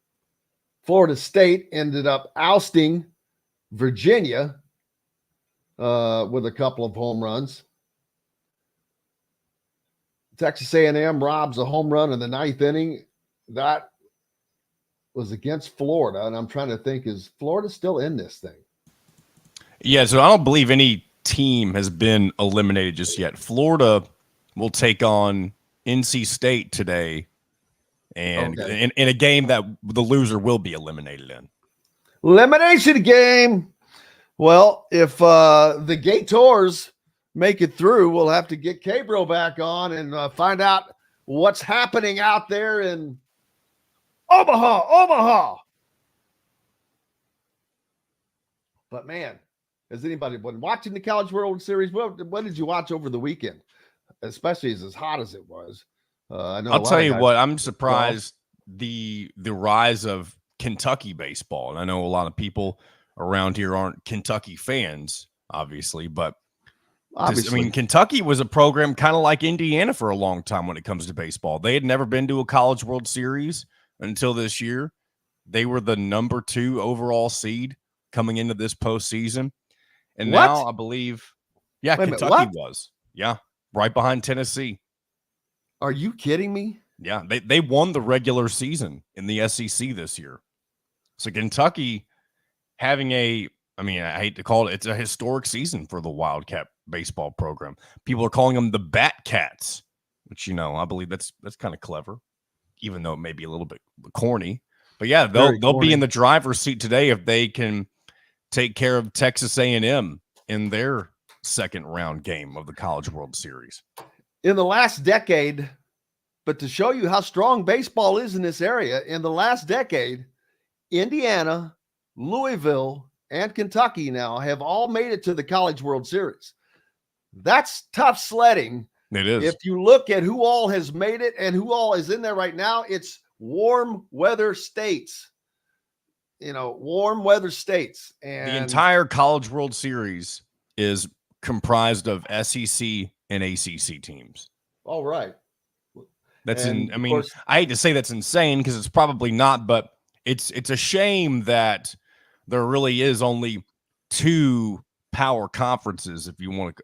Florida State ended up ousting Virginia with a couple of home runs. Texas A&M robs a home run in the 9th inning. That was against Florida, and I'm trying to think, is Florida still in this thing? Yeah, so I don't believe any team has been eliminated just yet. Florida will take on NC State today, and in a game that the loser will be eliminated in. Elimination game. Well, if the Gators make it through, we'll have to get Cabro back on and find out what's happening out there in Omaha. But man, has anybody been watching the College World Series? What did you watch over the weekend? Especially as hot as it was. I'll tell you what, I'm surprised the rise of Kentucky baseball. And I know a lot of people around here aren't Kentucky fans, obviously, but Kentucky was a program kind of like Indiana for a long time when it comes to baseball. They had never been to a College World Series until this year. They were the number 2 overall seed coming into this postseason. And now I believe, Kentucky was. Yeah, right behind Tennessee. Are you kidding me? Yeah, they won the regular season in the SEC this year. So Kentucky having I hate to call it, it's a historic season for the Wildcat baseball program. People are calling them the Bat Cats, which, I believe that's kind of clever, even though it may be a little bit corny. But yeah, they'll be in the driver's seat today if they can take care of Texas A&M in their second round game of the College World Series. In the last decade, but to show you how strong baseball is in this area, in the last decade, Indiana, Louisville, and Kentucky now have all made it to the College World Series. That's tough sledding. It is. If you look at who all has made it and who all is in there right now, it's warm weather states. Warm weather states. And the entire College World Series is comprised of SEC and ACC teams. All right. That's I hate to say that's insane because it's probably not, but it's a shame that there really is only 2 power conferences, if you want to,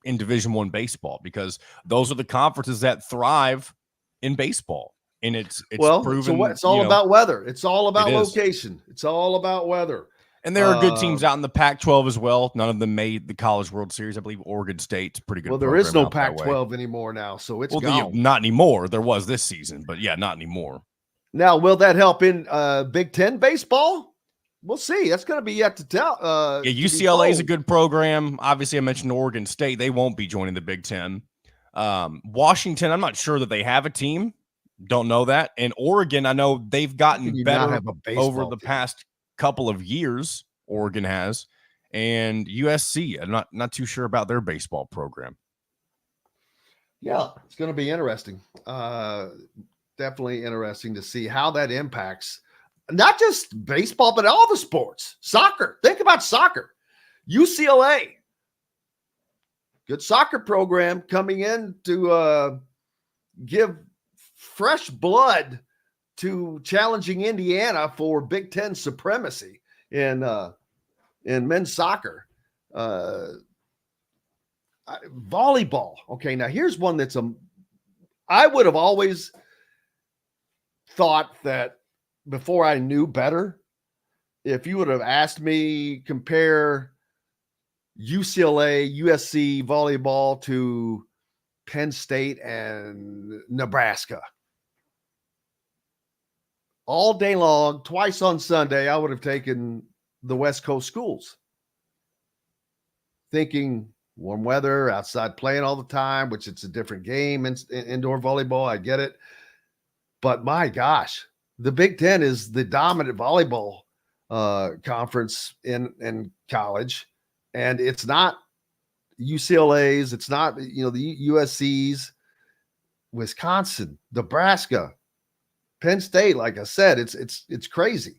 in Division I baseball, because those are the conferences that thrive in baseball. And it's proven. So it's all about weather. It's all about location. It's all about weather. And there are good teams out in the Pac-12 as well. None of them made the College World Series. I believe Oregon State's pretty good. Well, there is no Pac-12 anymore now, so it's gone. Not anymore. There was this season, but not anymore. Now, will that help in Big Ten baseball? We'll see. That's going to be yet to tell. UCLA is a good program. Obviously, I mentioned Oregon State. They won't be joining the Big Ten. Washington, I'm not sure that they have a team. Don't know that. And Oregon, I know they've gotten better over the past couple of years. Oregon has. And USC, I'm not too sure about their baseball program. Yeah, it's going to be interesting. Definitely interesting to see how that impacts not just baseball, but all the sports. Soccer. Think about soccer. UCLA, good soccer program coming in to give fresh blood to challenging Indiana for Big Ten supremacy in men's soccer. Volleyball. Okay, now here's one that's I would have always thought that before I knew better, if you would have asked me compare UCLA, USC volleyball to Penn State and Nebraska all day long, twice on Sunday, I would have taken the West Coast schools, thinking warm weather, outside playing all the time, which it's a different game, indoor volleyball. I get it. But my gosh, the Big Ten is the dominant volleyball conference in college. And it's not UCLA's, it's not, the USC's, Wisconsin, Nebraska, Penn State. Like I said, it's crazy.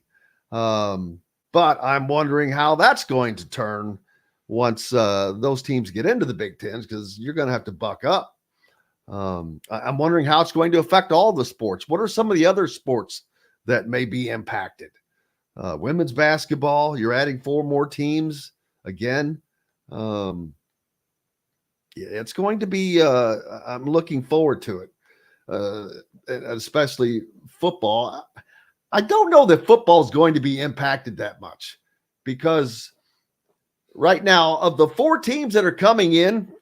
But I'm wondering how that's going to turn once those teams get into the Big Ten, because you're going to have to buck up. I'm wondering how it's going to affect all the sports. What are some of the other sports that may be impacted? Women's basketball, you're adding 4 more teams again. It's going to be, I'm looking forward to it, especially football. I don't know that football is going to be impacted that much, because right now, of the 4 teams that are coming in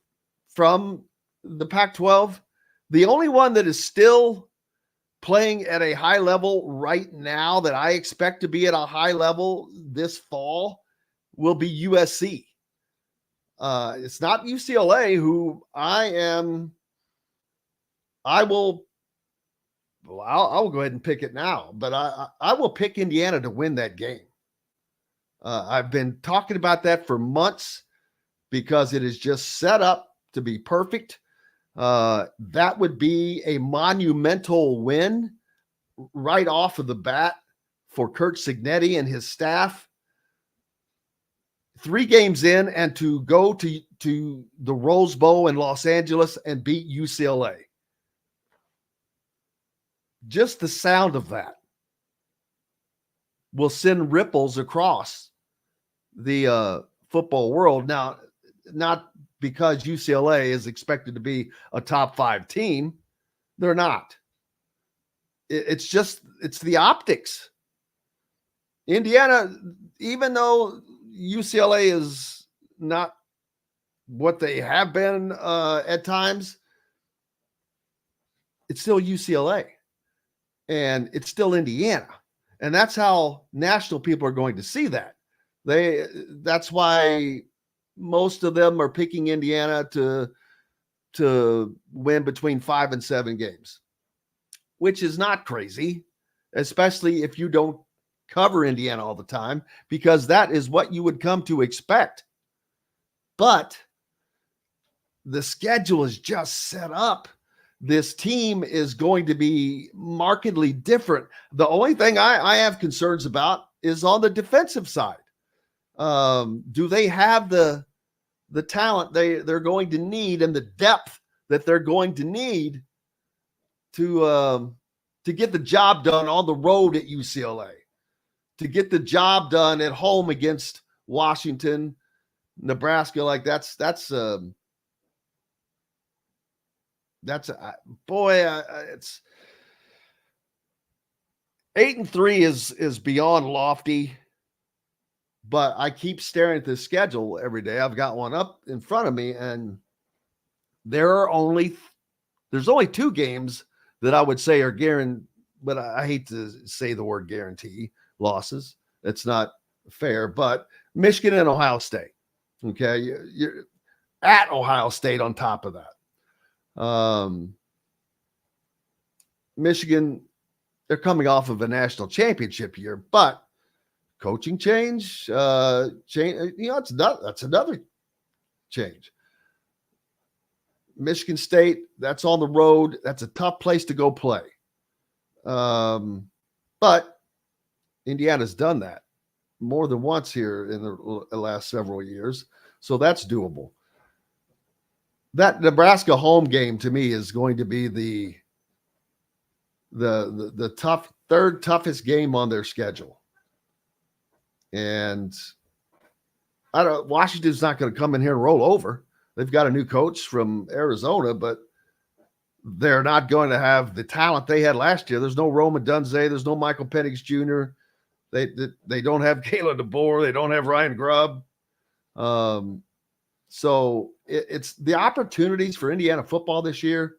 from the Pac-12, the only one that is still playing at a high level right now that I expect to be at a high level this fall will be USC. It's not UCLA, who I'll go ahead and pick it now, but I will pick Indiana to win that game. I've been talking about that for months because it is just set up to be perfect. That would be a monumental win right off of the bat for Kurt Cignetti and his staff. 3 games in, and to go to the Rose Bowl in Los Angeles and beat UCLA. Just the sound of that will send ripples across the football world. Now, not because UCLA is expected to be a top 5 team. They're not. It's the optics. Indiana, even though UCLA is not what they have been at times, it's still UCLA. And it's still Indiana. And that's how national people are going to see that. That's why most of them are picking Indiana to win between 5 and 7 games, which is not crazy, especially if you don't cover Indiana all the time, because that is what you would come to expect. But the schedule is just set up. This team is going to be markedly different. The only thing I have concerns about is on the defensive side. Do they have the talent they're going to need and the depth that they're going to need to get the job done on the road at UCLA, to get the job done at home against Washington, Nebraska? Like it's 8-3 is beyond lofty, but I keep staring at the schedule every day. I've got one up in front of me, and there's only 2 games that I would say are guaranteed, but I hate to say the word guarantee losses. It's not fair, but Michigan and Ohio State. Okay. You're at Ohio State on top of that. Michigan, they're coming off of a national championship year, but coaching change, that's another change. Michigan State, that's on the road. That's a tough place to go play. But Indiana's done that more than once here in the last several years. So that's doable. That Nebraska home game to me is going to be the third toughest game on their schedule. And Washington's not going to come in here and roll over. They've got a new coach from Arizona, but they're not going to have the talent they had last year. There's no Rome Odunze. There's no Michael Penix Jr. They don't have Kalen DeBoer. They don't have Ryan Grubb. So it's the opportunities for Indiana football this year,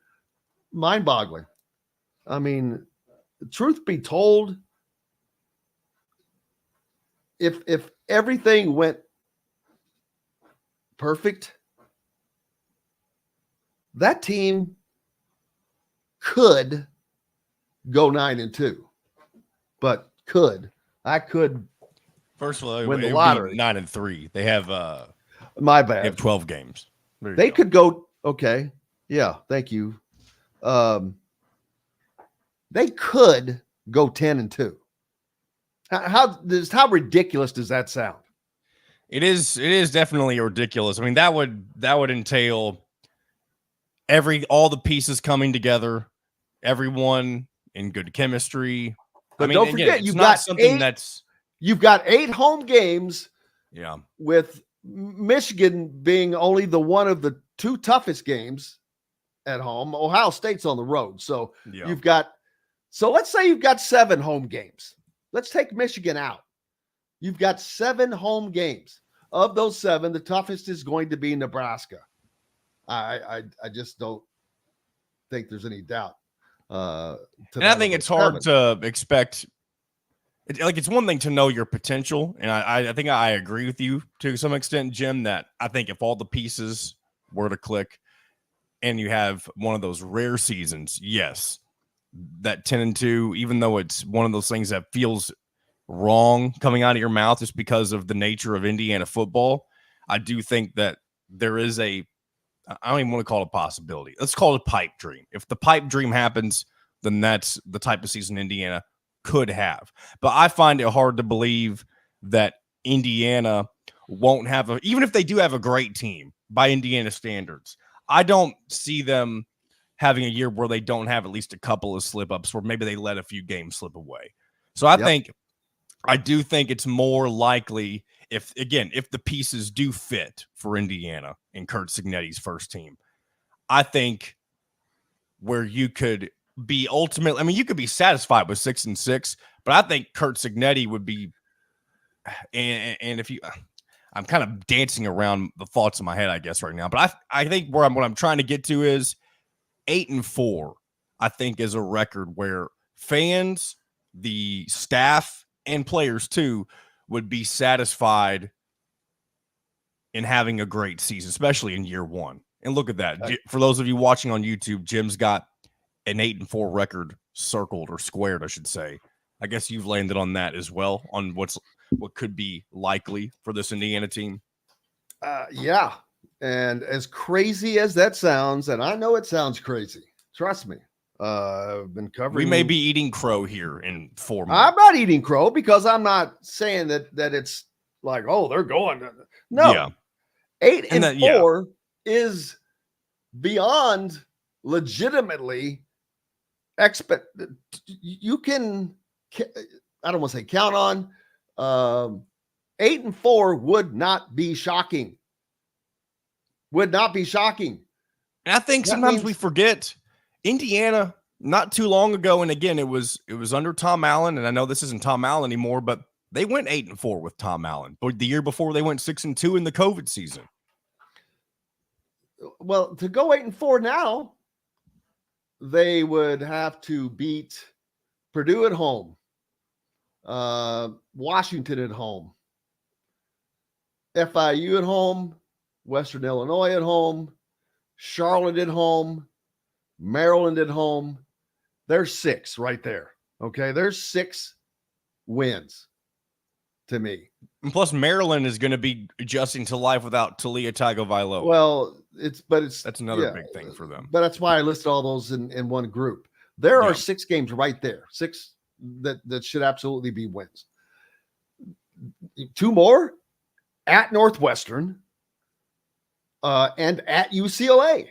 mind-boggling. I mean, truth be told, if everything went perfect, that team could go 9-2, but I could. First of all, win the lottery. 9-3. They have my bad. They have 12 games. They could go. Okay, yeah, thank you. They could go 10-2. How ridiculous does that sound? It is definitely ridiculous. I mean, that would entail all the pieces coming together, everyone in good chemistry. But I mean, don't forget, you've got 8 home games. Yeah. With Michigan being only the one of the 2 toughest games at home. Ohio State's on the road. So let's say you've got 7 home games. Let's take Michigan out. You've got 7 home games. Of those 7, the toughest is going to be Nebraska. I just don't think there's any doubt. And I think it's hard to expect. It's one thing to know your potential, and I think I agree with you to some extent, Jim, that I think if all the pieces were to click and you have one of those rare seasons, yes, that 10-2, even though it's one of those things that feels wrong coming out of your mouth just because of the nature of Indiana football, I do think that there is I don't even want to call it a possibility. Let's call it a pipe dream. If the pipe dream happens, then that's the type of season Indiana could have. But I find it hard to believe that Indiana won't have even if they do have a great team by Indiana standards, I don't see them having a year where they don't have at least a couple of slip-ups where maybe they let a few games slip away. So I do think it's more likely if the pieces do fit for Indiana in Curt Cignetti's first team. I think where you could be ultimately, I mean, you could be satisfied with 6-6, but I think Curt Cignetti would be, and if you, I'm kind of dancing around the thoughts in my head, I guess, right now, but I think what I'm trying to get to is 8-4, I think, is a record where fans, the staff, and players too would be satisfied in having a great season, especially in year one. And look at that. For those of you watching on YouTube, Jim's got an 8-4 record circled or squared, I should say. I guess you've landed on that as well, on what could be likely for this Indiana team. Yeah. And as crazy as that sounds, and I know it sounds crazy, trust me. I've been covering. We may be eating crow here in 4 months. I'm not eating crow because I'm not saying that it's like, oh, they're going. No. Yeah. 8-4 is beyond legitimately you can, I don't want to say count on. 8-4 would not be shocking. Would not be shocking. And I think sometimes we forget Indiana not too long ago, and again, it was under Tom Allen, and I know this isn't Tom Allen anymore, but they went 8-4 with Tom Allen. But the year before, they went 6-2 in the COVID season. Well, to go 8-4 now, they would have to beat Purdue at home, Washington at home, FIU at home, Western Illinois at home, Charlotte at home, Maryland at home. There's 6 right there. Okay, there's 6 wins to me. And plus, Maryland is going to be adjusting to life without Talia Tagovailoa. Well, that's another big thing for them. But that's why I listed all those in one group. There are 6 games right there, 6 that should absolutely be wins. 2 more at Northwestern and at UCLA.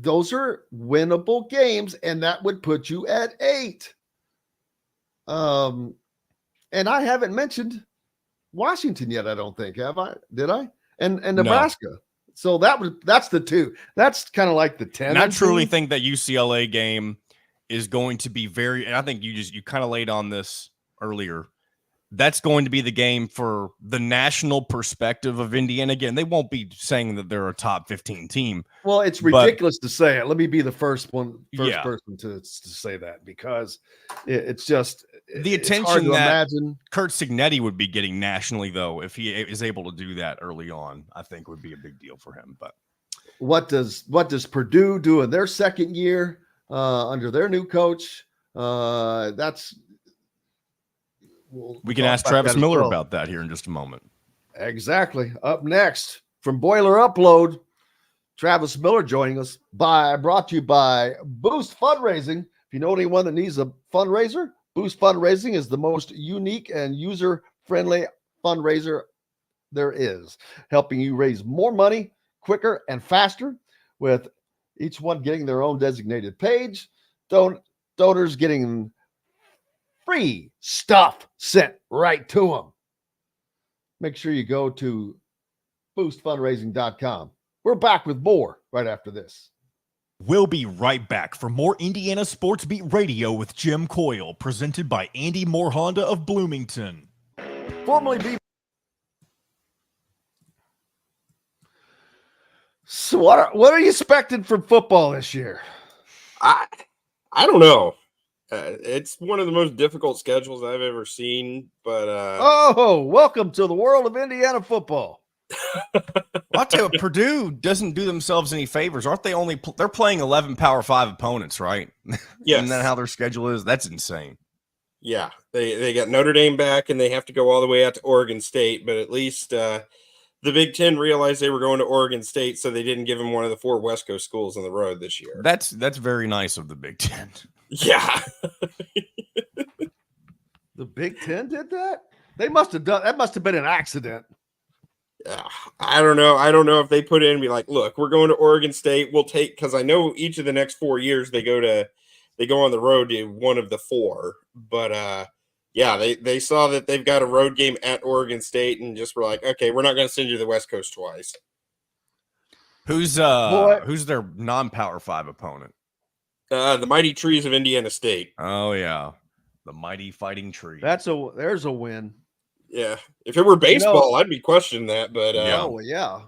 Those are winnable games, and that would put you at 8. And I haven't mentioned Washington yet, I don't think. Have I? Did I? And Nebraska. No. So that's the 2. That's kind of like the 10. And I truly think that UCLA game is going to be and I think you kind of laid on this earlier. That's going to be the game for the national perspective of Indiana. Again, they won't be saying that they're a top 15 team. Well, it's ridiculous to say it. Let me be the first person to say that, because it's just the attention that Kurt Signetti would be getting nationally, though, if he is able to do that early on, I think would be a big deal for him. But what does Purdue do in their second year under their new coach? We can ask Travis Miller about that here in just a moment. Exactly. Up next from Boiler Upload, Travis Miller joining us. Brought to you by Boost Fundraising. If you know anyone that needs a fundraiser, Boost Fundraising is the most unique and user-friendly fundraiser there is, helping you raise more money quicker and faster, with each one getting their own designated page. Donors getting free stuff sent right to them. Make sure you go to boostfundraising.com. We're back with more right after this. We'll be right back for more Indiana Sports Beat Radio with Jim Coyle, presented by Andy Moore Honda of Bloomington. So what are you expecting from football this year? I don't know. It's one of the most difficult schedules I've ever seen, but welcome to the world of Indiana football. I'll tell you, Purdue doesn't do themselves any favors. Aren't they they're playing 11 Power 5 opponents, right? Yes. Isn't that how their schedule is? That's insane. Yeah, they got Notre Dame back, and they have to go all the way out to Oregon State, but at least the Big Ten realized they were going to Oregon State, so they didn't give them one of the 4 West Coast schools on the road this year. That's very nice of the Big Ten. Yeah. The Big Ten did that? They must have done that. Must have been an accident. I don't know. I don't know if they put in and be like, look, we're going to Oregon State. We'll take, because I know each of the next 4 years they go on the road to one of the 4. But yeah, they saw that they've got a road game at Oregon State and just were like, okay, we're not going to send you to the West Coast twice. Who's their non-Power 5 opponent? The Mighty Trees of Indiana State. Oh yeah, the Mighty Fighting Trees. There's a win. Yeah, if it were baseball, I'd be questioning that. But yeah.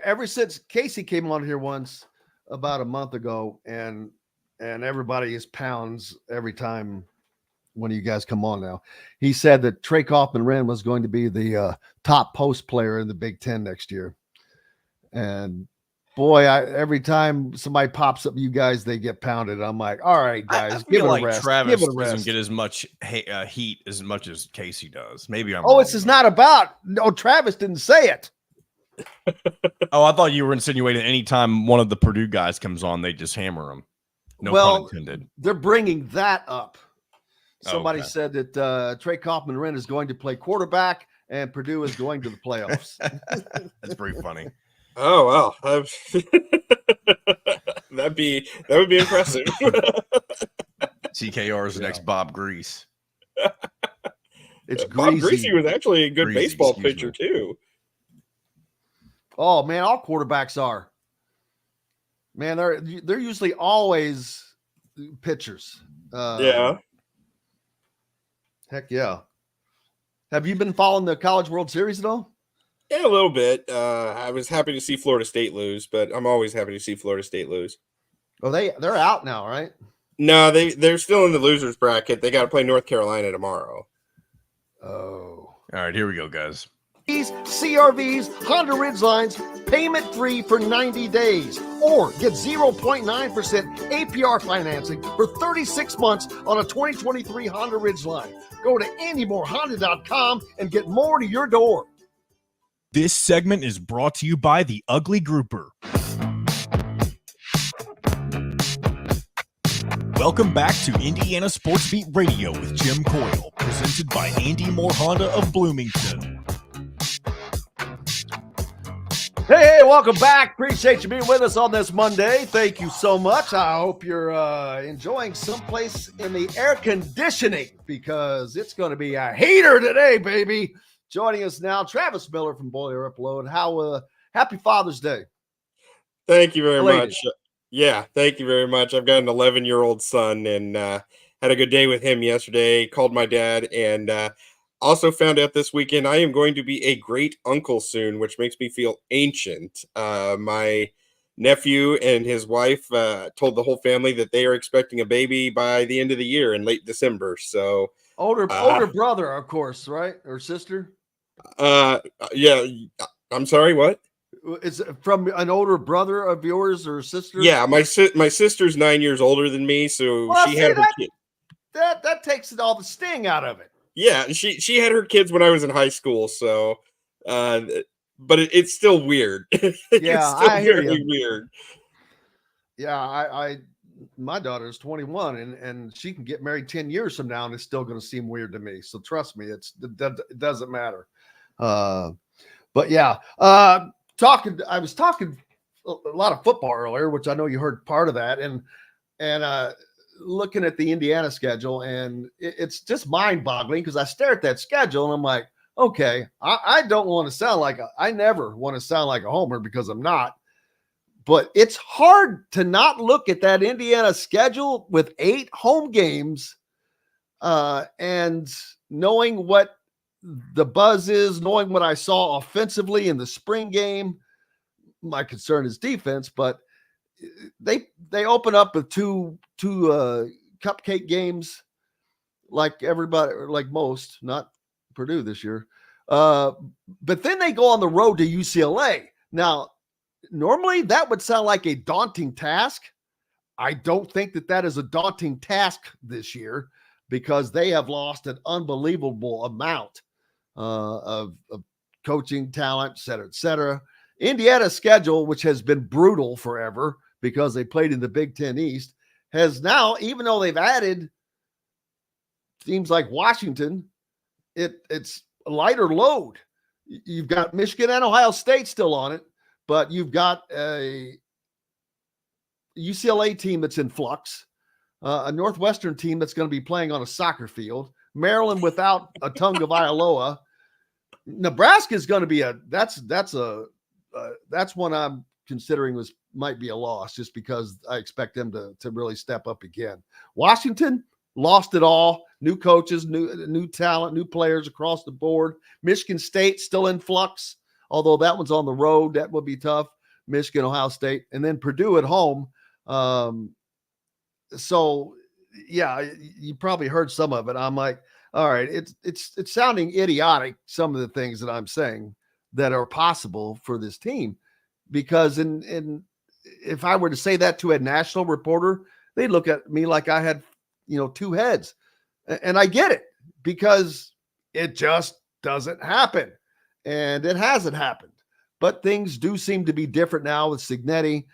Ever since Casey came on here once about a month ago, and everybody is pounds every time when you guys come on now. He said that Trey Kaufman-Renn was going to be the top post player in the Big Ten next year, and boy, every time somebody pops up, you guys, they get pounded. I'm like, all right, guys, give it a rest. Travis doesn't get as much heat as much as Casey does. Maybe I'm. Oh, this is not about. No, Travis didn't say it. Oh, I thought you were insinuating anytime one of the Purdue guys comes on, they just hammer him. No pun intended. They're bringing that up. Somebody said that Trey Kaufman-Renn is going to play quarterback and Purdue is going to the playoffs. That's pretty funny. Oh well, that would be impressive. CKR is the next Bob Grease. It's Bob Greasy was actually a good baseball pitcher too. Oh man, all quarterbacks are. Man, they're usually always pitchers. Yeah. Heck yeah. Have you been following the College World Series at all? Yeah, a little bit. I was happy to see Florida State lose, but I'm always happy to see Florida State lose. Oh, they're out now, right? No, they're still in the losers bracket. They got to play North Carolina tomorrow. Oh. All right, here we go, guys. CRVs, Honda Ridgelines, payment-free for 90 days. Or get 0.9% APR financing for 36 months on a 2023 Honda Ridgeline. Go to andymorehonda.com and get more to your door. This segment is brought to you by the Ugly Grouper. Welcome back to Indiana Sports Beat Radio with Jim Coyle, presented by Andy Moore Honda of Bloomington. Hey, welcome back. Appreciate you being with us on this Monday. Thank you so much. I hope you're enjoying someplace in the air conditioning because it's going to be a heater today, baby. Joining us now, Travis Miller from Boiler Upload. Happy Father's Day. Thank you very much. Yeah, thank you very much. I've got an 11-year-old son and had a good day with him yesterday. Called my dad and also found out this weekend I am going to be a great uncle soon, which makes me feel ancient. My nephew and his wife told the whole family that they are expecting a baby by the end of the year in late December. So older brother, of course, right? Or sister? Yeah. I'm sorry, what? Is it from an older brother of yours or sister? Yeah, my sister's 9 years older than me, so she had her kid. That takes all the sting out of it. Yeah, she had her kids when I was in high school, so but it's still weird. Yeah, I hear you. Weird. Yeah, my daughter is 21 and she can get married 10 years from now and it's still going to seem weird to me. So trust me, it doesn't matter. But yeah, I was talking a lot of football earlier, which I know you heard part of that, and looking at the Indiana schedule, and it's just mind-boggling because I stare at that schedule and I'm like, okay, I don't want to sound like I never want to sound like a homer because I'm not, but it's hard to not look at that Indiana schedule with 8 home games and knowing what the buzz is, knowing what I saw offensively in the spring game. My concern is defense, but they open up with two cupcake games like everybody, like most, not Purdue this year. But then they go on the road to UCLA. Now, normally that would sound like a daunting task. I don't think that is a daunting task this year because they have lost an unbelievable amount of coaching talent, et cetera, et cetera. Indiana's schedule, which has been brutal forever because they played in the Big Ten East, has now, even though they've added teams like Washington, it's a lighter load. You've got Michigan and Ohio State still on it, but you've got a UCLA team that's in flux, a Northwestern team that's going to be playing on a soccer field, Maryland without a Tagovailoa. Nebraska is going to be that's one I'm considering might be a loss just because I expect them to really step up again. Washington lost it all. New coaches, new talent, new players across the board. Michigan State still in flux, although that one's on the road. That would be tough. Michigan, Ohio State, and then Purdue at home. So yeah, you probably heard some of it. I'm like, all right, it's sounding idiotic, some of the things that I'm saying that are possible for this team, because if I were to say that to a national reporter, they'd look at me like I had, 2 heads. And I get it because it just doesn't happen. And it hasn't happened. But things do seem to be different now with Cignetti,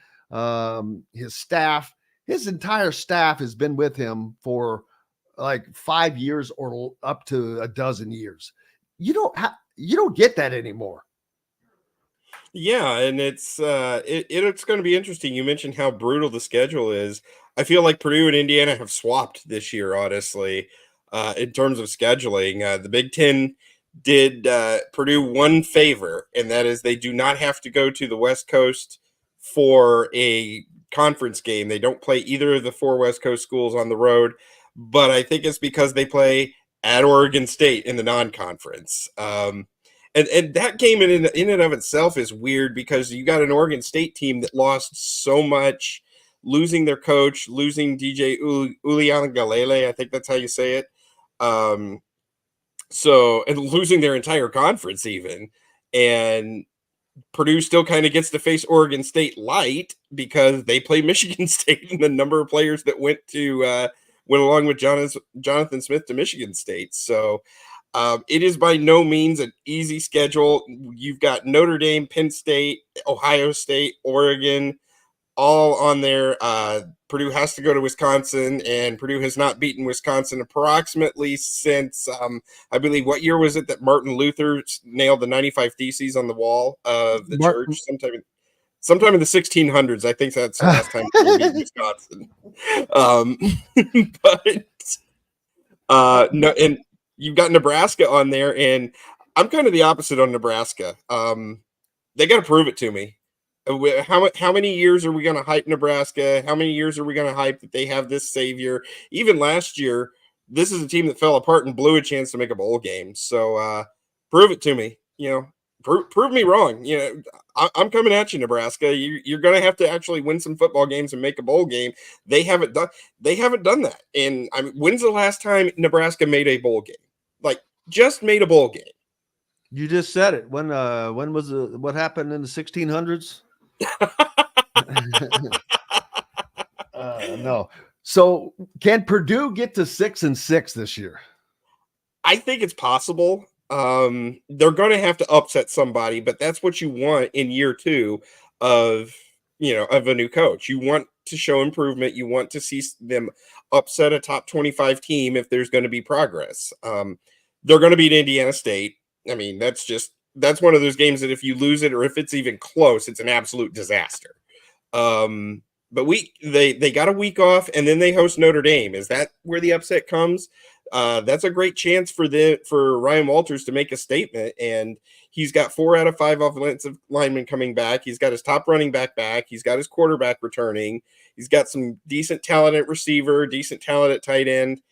his staff. His entire staff has been with him for like 5 years or up to a dozen years. You don't get that anymore. Yeah, and it's going to be interesting. You mentioned how brutal the schedule is. I feel like Purdue and Indiana have swapped this year, honestly, in terms of scheduling. The Big Ten did Purdue one favor, and that is they do not have to go to the West Coast for a conference game. They don't play either of the 4 West Coast schools on the road, but I think it's because they play at Oregon State in the non-conference. And that game in and of itself is weird because you got an Oregon State team that lost so much, losing their coach, losing DJ Uiagalelei, I think that's how you say it. And losing their entire conference even. and Purdue still kind of gets to face Oregon State light because they play Michigan State, and the number of players that went along with Jonathan Smith to Michigan State. So it is by no means an easy schedule. You've got Notre Dame, Penn State, Ohio State, Oregon, all on there. Purdue has to go to Wisconsin, and Purdue has not beaten Wisconsin approximately since, I believe, what year was it that Martin Luther nailed the 95 Theses on the wall of the church? Sometime in the 1600s. I think that's the last time Purdue beat Wisconsin. No, and you've got Nebraska on there, and I'm kind of the opposite on Nebraska. They got to prove it to me. How many years are we going to hype Nebraska? How many years are we going to hype that they have this savior? Even last year, this is a team that fell apart and blew a chance to make a bowl game. So prove it to me. Prove me wrong. I'm coming at you, Nebraska. You're going to have to actually win some football games and make a bowl game. They haven't done that. And I mean, when's the last time Nebraska made a bowl game? Like, just made a bowl game. You just said it. When was what happened in the 1600s? No. So can Purdue get to 6-6 this year? I think it's possible. They're going to have to upset somebody, but that's what you want in year 2 of a new coach. You want to show improvement. You want to see them upset a top 25 team if there's going to be progress. They're going to beat Indiana State. I mean, that's one of those games that if you lose it or if it's even close, it's an absolute disaster. But they got a week off, and then they host Notre Dame. Is that where the upset comes? That's a great chance for Ryan Walters to make a statement, and he's got 4 out of 5 offensive linemen coming back. He's got his top running back. He's got his quarterback returning. He's got some decent talent at receiver, decent talent at tight end.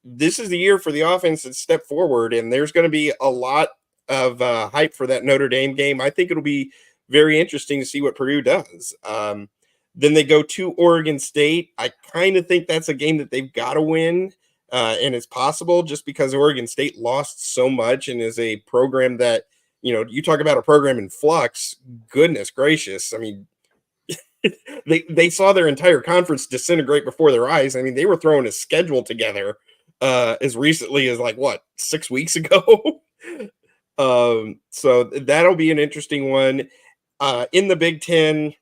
This is the year for the offense to step forward, and there's going to be a lot of hype for that Notre Dame game. I think it'll be very interesting to see what Purdue does. Then they go to Oregon State. I kind of think that's a game that they've got to win, and it's possible just because Oregon State lost so much and is a program that, you talk about a program in flux. Goodness gracious. I mean, they saw their entire conference disintegrate before their eyes. I mean, they were throwing a schedule together as recently as 6 weeks ago. So that'll be an interesting one. In the Big Ten,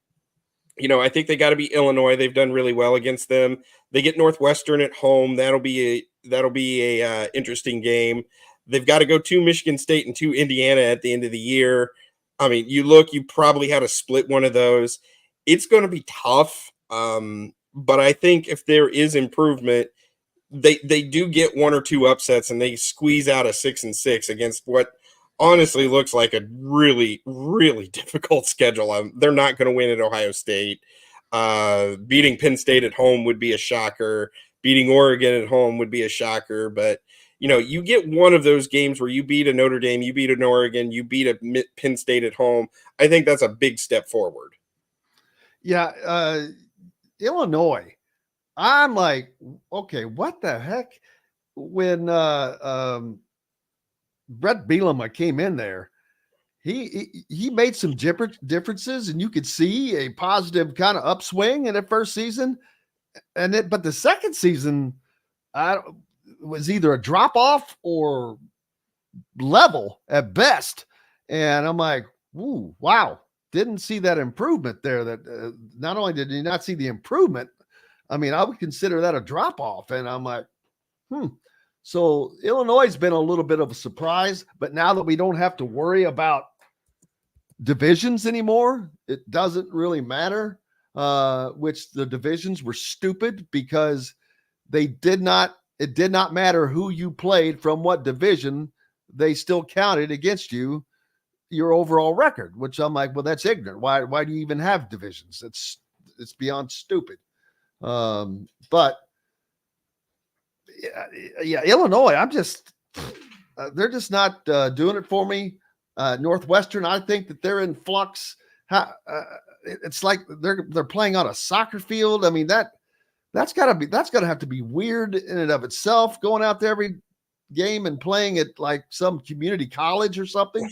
I think they got to beat Illinois. They've done really well against them. They get Northwestern at home. That'll be a interesting game. They've got to go to Michigan State and to Indiana at the end of the year. I mean, you probably had to split one of those. It's going to be tough. But I think if there is improvement, they do get 1 or 2 upsets and they squeeze out a 6-6 against what honestly looks like a really, really difficult schedule. They're not going to win at Ohio State. Beating Penn State at home would be a shocker. Beating Oregon at home would be a shocker. But, you get one of those games where you beat a Notre Dame, you beat an Oregon, you beat a Penn State at home. I think that's a big step forward. Yeah. Illinois. I'm like, okay, what the heck? When Brett Bielema came in there, he made some differences, and you could see a positive kind of upswing in that first season. But the second season, was either a drop off or level at best. And I'm like, ooh, wow, didn't see that improvement there. That not only did you not see the improvement, I mean, I would consider that a drop off. And I'm like, So Illinois has been a little bit of a surprise, but now that we don't have to worry about divisions anymore, it doesn't really matter, which the divisions were stupid because it did not matter who you played from what division, they still counted against you, your overall record, which I'm like, well, that's ignorant. Why do you even have divisions? It's beyond stupid. But yeah, Illinois, they're just not doing it for me. Northwestern, I think that they're in flux. It's like they're playing on a soccer field. I mean, that's gotta have to be weird in and of itself, going out there every game and playing at like some community college or something.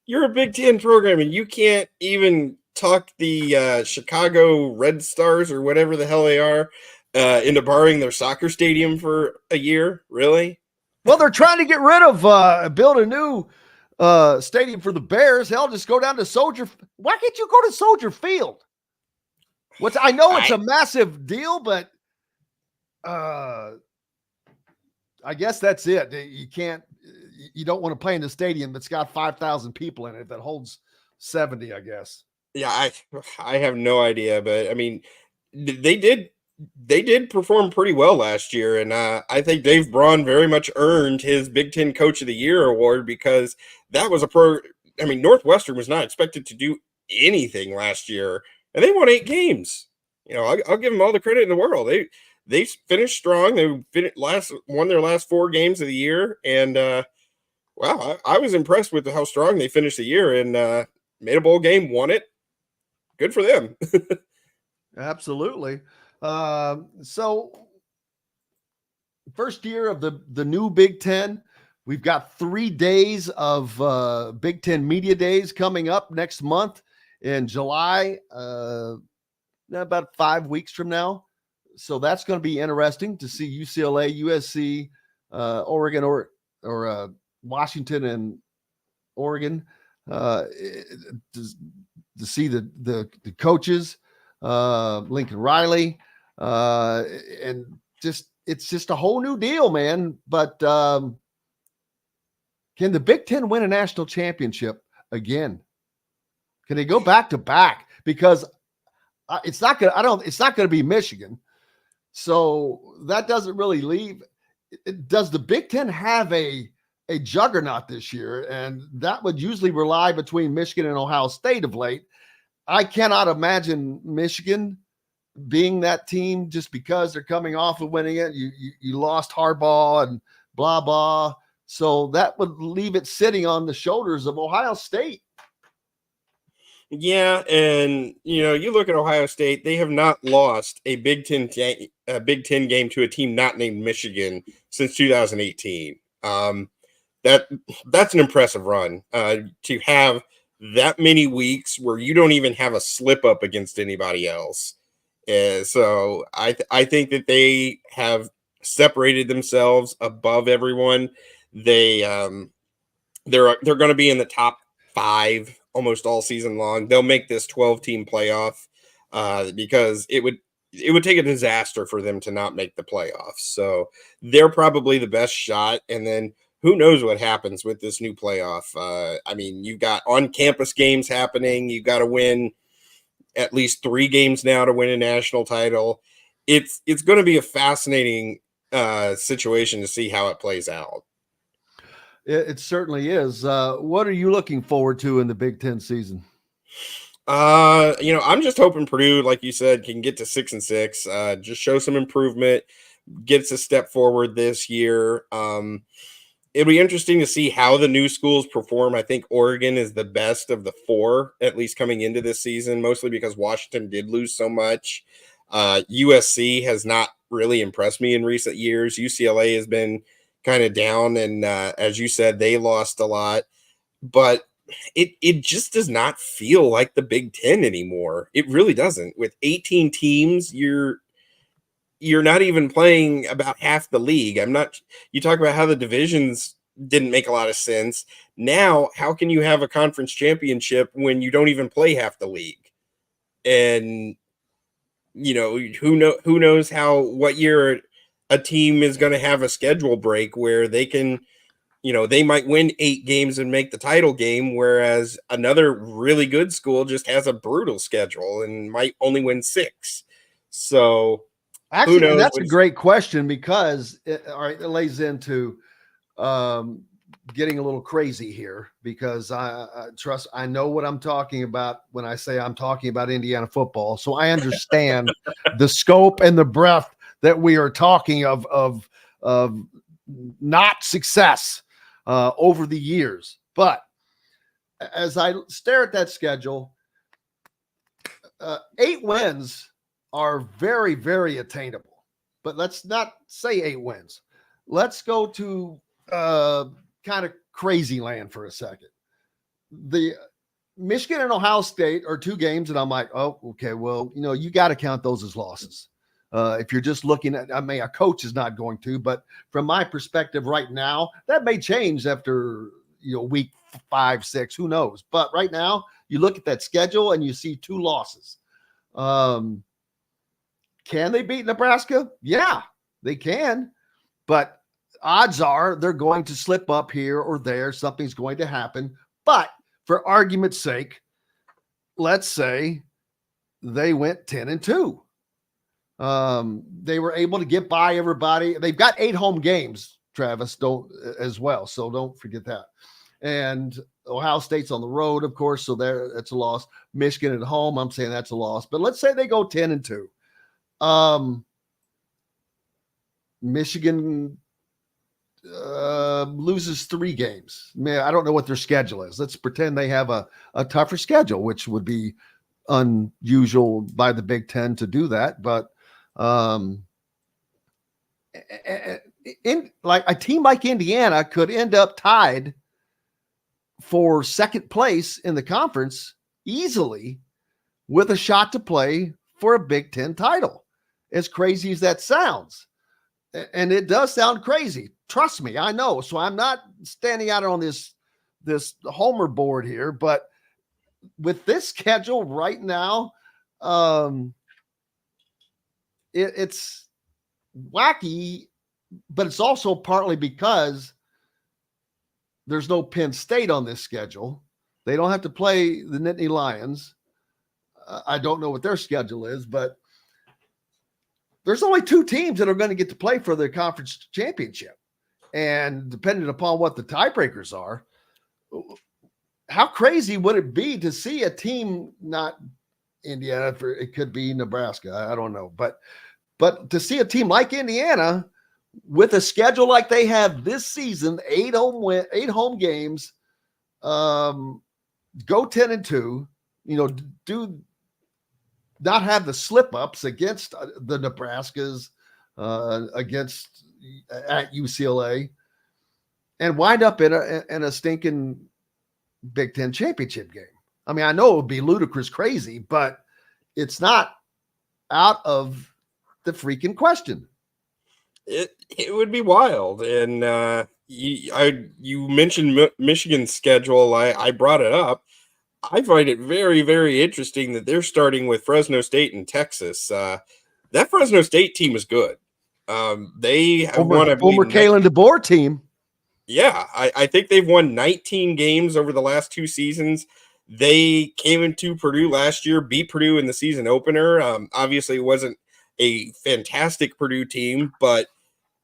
You're a Big Ten program, and you can't even talk the Chicago Red Stars or whatever the hell they are into borrowing their soccer stadium for a year? Really? Well, they're trying to get rid of build a new stadium for the Bears. Hell, just go down to Soldier. Why can't you go to Soldier Field? I know it's a massive deal, but I guess that's it. You don't want to play in the stadium that's got 5,000 people in it that holds 70, I guess. Yeah, I have no idea, but I mean, they did perform pretty well last year, and I think Dave Braun very much earned his Big Ten Coach of the Year award because that was I mean, Northwestern was not expected to do anything last year, and they won 8 games. I'll give them all the credit in the world. They finished strong. They won their last 4 games of the year, and wow, I was impressed with how strong they finished the year and made a bowl game, won it. Good for them. Absolutely. So first year of the new Big Ten, we've got 3 days of Big Ten Media Days coming up next month in July, about 5 weeks from now. So that's going to be interesting to see UCLA, USC, Oregon, or Washington and Oregon, to see the coaches, Lincoln Riley, and it's just a whole new deal, man. But can the Big Ten win a national championship again? Can they go back to back? Because it's not going to be Michigan. So that doesn't really leave. Does the Big Ten have a juggernaut this year? And that would usually rely between Michigan and Ohio State of late. I cannot imagine Michigan being that team just because they're coming off of winning it. You lost Harbaugh and blah, blah. So that would leave it sitting on the shoulders of Ohio State. Yeah, and you look at Ohio State; they have not lost a Big Ten game to a team not named Michigan since 2018. That's an impressive run to have that many weeks where you don't even have a slip up against anybody else. So I think that they have separated themselves above everyone. They're going to be in the top 5 almost all season long. They'll make this 12-team playoff because it would take a disaster for them to not make the playoffs. So they're probably the best shot. And then who knows what happens with this new playoff? I mean, you've got on-campus games happening. You've got to win at least 3 games now to win a national title. It's going to be a fascinating situation to see how it plays out. It certainly is. What are you looking forward to in the Big Ten season? I'm just hoping Purdue, like you said, can get to 6-6, just show some improvement, gets a step forward this year. It'll be interesting to see how the new schools perform. I think Oregon is the best of the 4, at least coming into this season, mostly because Washington did lose so much. USC has not really impressed me in recent years. UCLA has been kind of down, and as you said, they lost a lot. But it just does not feel like the Big Ten anymore. It really doesn't. With 18 teams, you're not even playing about half the league. You talk about how the divisions didn't make a lot of sense. Now, how can you have a conference championship when you don't even play half the league? And who knows what year a team is going to have a schedule break where they can, they might win 8 games and make the title game, whereas another really good school just has a brutal schedule and might only win 6. So actually, that's a great question because it lays into getting a little crazy here because I know what I'm talking about when I say I'm talking about Indiana football. So I understand the scope and the breadth that we are talking of not success over the years. But as I stare at that schedule, 8 wins are very, very attainable. But let's not say 8 wins. Let's go to kind of crazy land for a second. the Michigan and Ohio State are 2 games, and I'm like, oh, okay, well, you got to count those as losses. If you're just looking at, a coach is not going to, but from my perspective right now, that may change after, week 5, 6, who knows? But right now, you look at that schedule and you see 2 losses. Can they beat Nebraska? Yeah, they can. But odds are they're going to slip up here or there. Something's going to happen. But for argument's sake, let's say they went 10-2. They were able to get by everybody. They've got 8 home games, Travis, as well. So don't forget that. And Ohio State's on the road, of course. So that's a loss. Michigan at home, I'm saying that's a loss. But let's say they go 10-2. Michigan loses 3 games. Man, I don't know what their schedule is. Let's pretend they have a tougher schedule, which would be unusual by the Big Ten to do that. But in like a team like Indiana could end up tied for second place in the conference easily with a shot to play for a Big Ten title. As crazy as that sounds. And it does sound crazy. Trust me, I know. So I'm not standing out on this homer board here, but with this schedule right now, it's wacky, but it's also partly because there's no Penn State on this schedule. They don't have to play the Nittany Lions. I don't know what their schedule is, but there's only 2 teams that are going to get to play for the conference championship. And depending upon what the tiebreakers are, how crazy would it be to see a team, not Indiana, it could be Nebraska, I don't know, but to see a team like Indiana with a schedule like they have this season, 8 home games, go 10-2, do not have the slip ups against the Nebraskas, against at UCLA, and wind up in a stinking Big Ten championship game. I mean, I know it would be ludicrous crazy, but it's not out of the freaking question. It would be wild. And you mentioned Michigan's schedule. I brought it up. I find it very, very interesting that they're starting with Fresno State and Texas. That Fresno State team is good. They have won a former Kalen DeBoer team. Yeah, I think they've won 19 games over the last 2 seasons. They came into Purdue last year, beat Purdue in the season opener. Obviously, it wasn't a fantastic Purdue team, but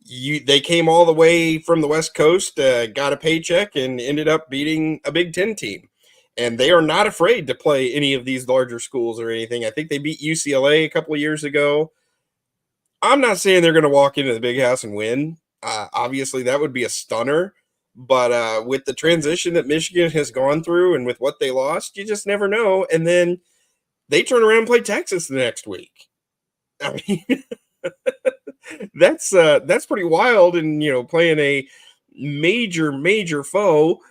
they came all the way from the West Coast, got a paycheck, and ended up beating a Big Ten team. And they are not afraid to play any of these larger schools or anything. I think they beat UCLA a couple of years ago. I'm not saying they're going to walk into the Big House and win. Obviously, that would be a stunner. But with the transition that Michigan has gone through and with what they lost, you just never know. And then they turn around and play Texas the next week. I mean, that's pretty wild. And, playing a major foe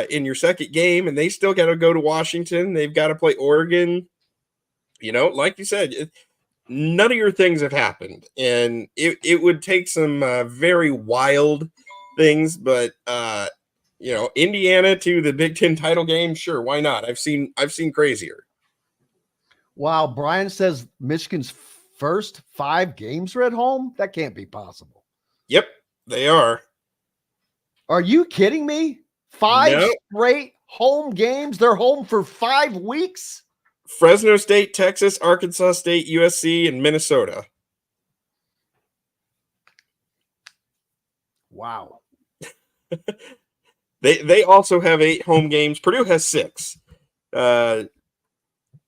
in your second game, and they still got to go to Washington. They've got to play Oregon. Like you said, none of your things have happened, and it would take some very wild things, but Indiana to the Big Ten title game, sure, why not? I've seen crazier. Wow, Brian says Michigan's first 5 games are at home. That can't be possible. Yep, they are. Are you kidding me? 5 straight home games. They're home for 5 weeks. Fresno State, Texas, Arkansas State, USC, and Minnesota. Wow. They also have 8 home games. Purdue has 6.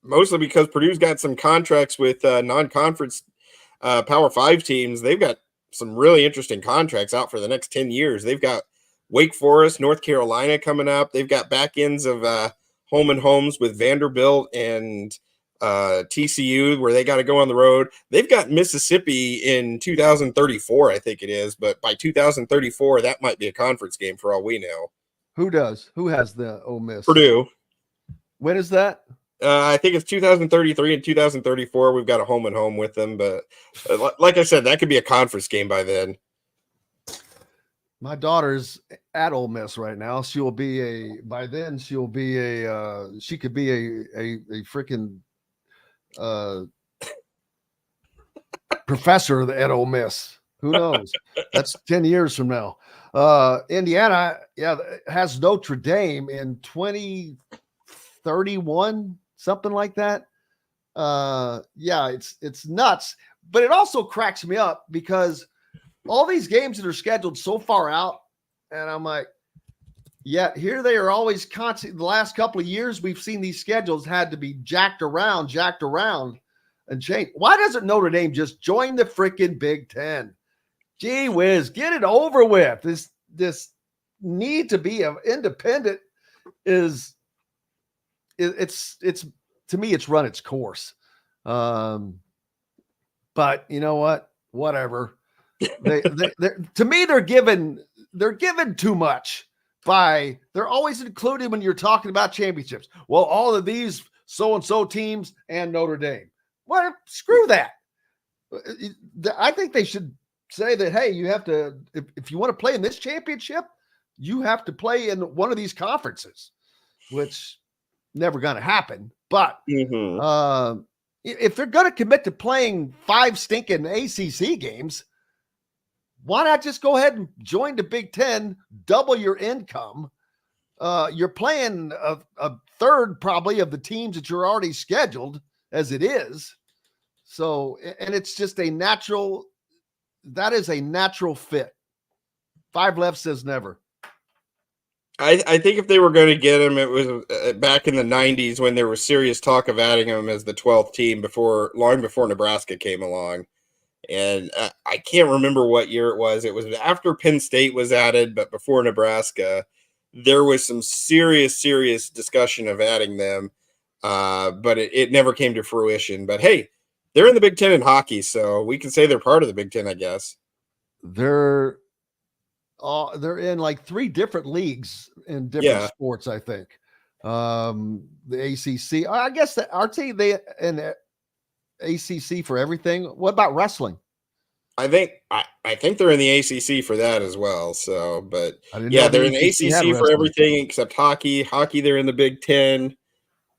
Mostly because Purdue's got some contracts with non-conference Power 5 teams. They've got some really interesting contracts out for the next 10 years. They've got Wake Forest, North Carolina coming up. They've got back ends of home and homes with Vanderbilt and TCU, where they got to go on the road. They've got Mississippi in 2034, I think it is. But by 2034, that might be a conference game for all we know. Who does? Who has the Ole Miss? Purdue. When is that? I think it's 2033 and 2034. We've got a home and home with them, but like I said, that could be a conference game by then. My daughter's at Ole Miss right now. She could be a freaking professor at Ole Miss. Who knows? That's 10 years from now. Indiana, has Notre Dame in 2031, something like that. It's nuts, but it also cracks me up because all these games that are scheduled so far out, and I'm like, here they are always constant. The last couple of years, we've seen these schedules had to be jacked around and changed. Why doesn't Notre Dame just join the freaking Big Ten? Gee whiz, get it over with. This need to be independent it's to me, it's run its course. But you know what? Whatever. To me, they're given too much they're always included when you're talking about championships. Well, all of these so-and-so teams and Notre Dame. Well, screw that. I think they should say that, hey, you have to, if you want to play in this championship, you have to play in one of these conferences, which never going to happen. But if they're going to commit to playing 5 stinking ACC games, why not just go ahead and join the Big Ten, double your income? You're playing a third probably of the teams that you're already scheduled as it is. So, and it's just that is a natural fit. 5 Left says never. I think if they were going to get him, it was back in the 90s when there was serious talk of adding him as the 12th team long before Nebraska came along. And I can't remember what year it was. It was after Penn State was added, but before Nebraska. There was some serious discussion of adding them, but it never came to fruition. But hey, they're in the Big Ten in hockey, so we can say they're part of the Big Ten, I guess. They're in like 3 different leagues in different sports, I think. The ACC, I guess that aren't they in the ACC for everything? What about wrestling? I think they're in the ACC for that as well. So, but yeah, they're in the ACC for everything except hockey. Hockey, they're in the Big Ten,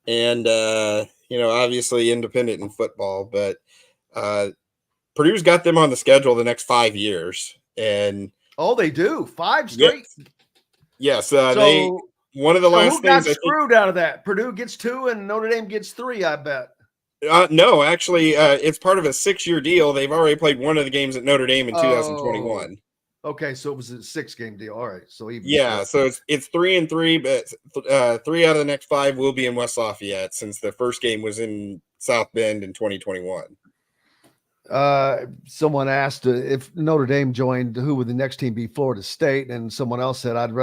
and obviously independent in football. But Purdue's got them on the schedule the next 5 years, and they do 5 straight. Yes, they one of the last who got things screwed out of that. Purdue gets 2 and Notre Dame gets 3. I bet. No, actually, it's part of a 6-year deal. They've already played one of the games at Notre Dame in 2021. Okay, so it was a 6-game deal. All right, so so it's 3-3, but 3 out of the next 5 will be in West Lafayette since the first game was in South Bend in 2021. Someone asked if Notre Dame joined, who would the next team be? Florida State, and someone else said I'd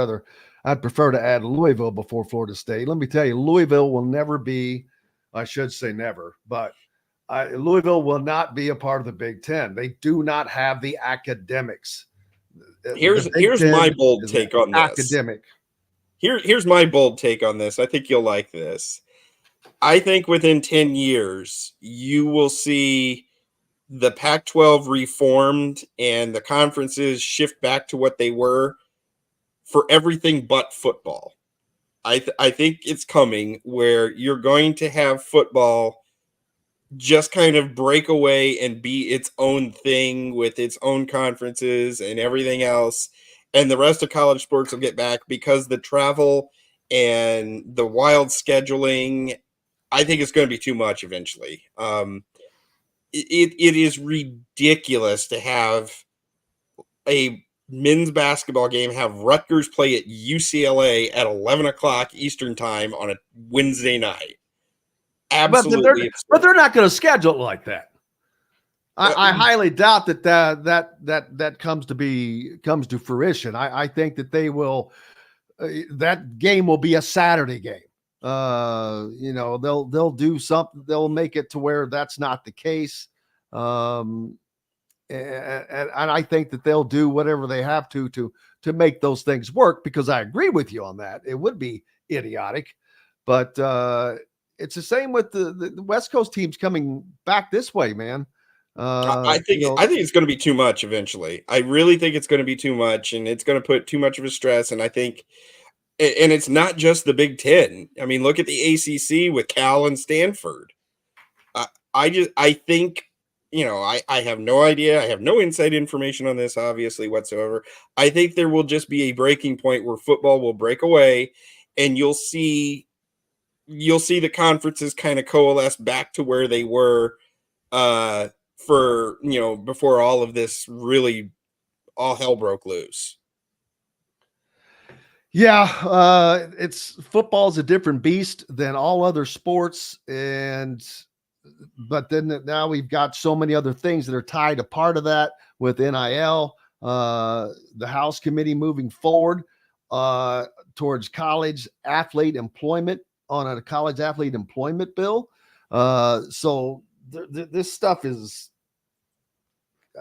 prefer to add Louisville before Florida State. Let me tell you, Louisville will never be. I should say never, but Louisville will not be a part of the Big Ten. They do not have the academics. Here's my bold take on this. Academic. Here's my bold take on this. I think you'll like this. I think within 10 years, you will see the Pac-12 reformed and the conferences shift back to what they were for everything but football. I think it's coming where you're going to have football just kind of break away and be its own thing with its own conferences and everything else. And the rest of college sports will get back because the travel and the wild scheduling, I think it's going to be too much eventually. It is ridiculous to have a men's basketball game, have Rutgers play at UCLA at 11 o'clock Eastern time on a Wednesday night. Absolutely. But they're not going to schedule it like that. I highly doubt that comes to fruition. I think that they will, that game will be a Saturday game. They'll do something. They'll make it to where that's not the case. And I think that they'll do whatever they have to to make those things work, because I agree with you on that. It would be idiotic, but it's the same with the West Coast teams coming back this way, man. I think it's going to be too much eventually. I really think it's going to be too much, and it's going to put too much of a stress. And I think, and it's not just the Big Ten. I mean, look at the ACC with Cal and Stanford. I think, I have no idea. I have no inside information on this, obviously, whatsoever. I think there will just be a breaking point where football will break away, and you'll see the conferences kind of coalesce back to where they were before all of this really all hell broke loose. Yeah, football's a different beast than all other sports, but then now we've got so many other things that are tied to part of that with NIL, the House Committee moving forward towards college athlete employment on a college athlete employment bill. So this stuff is,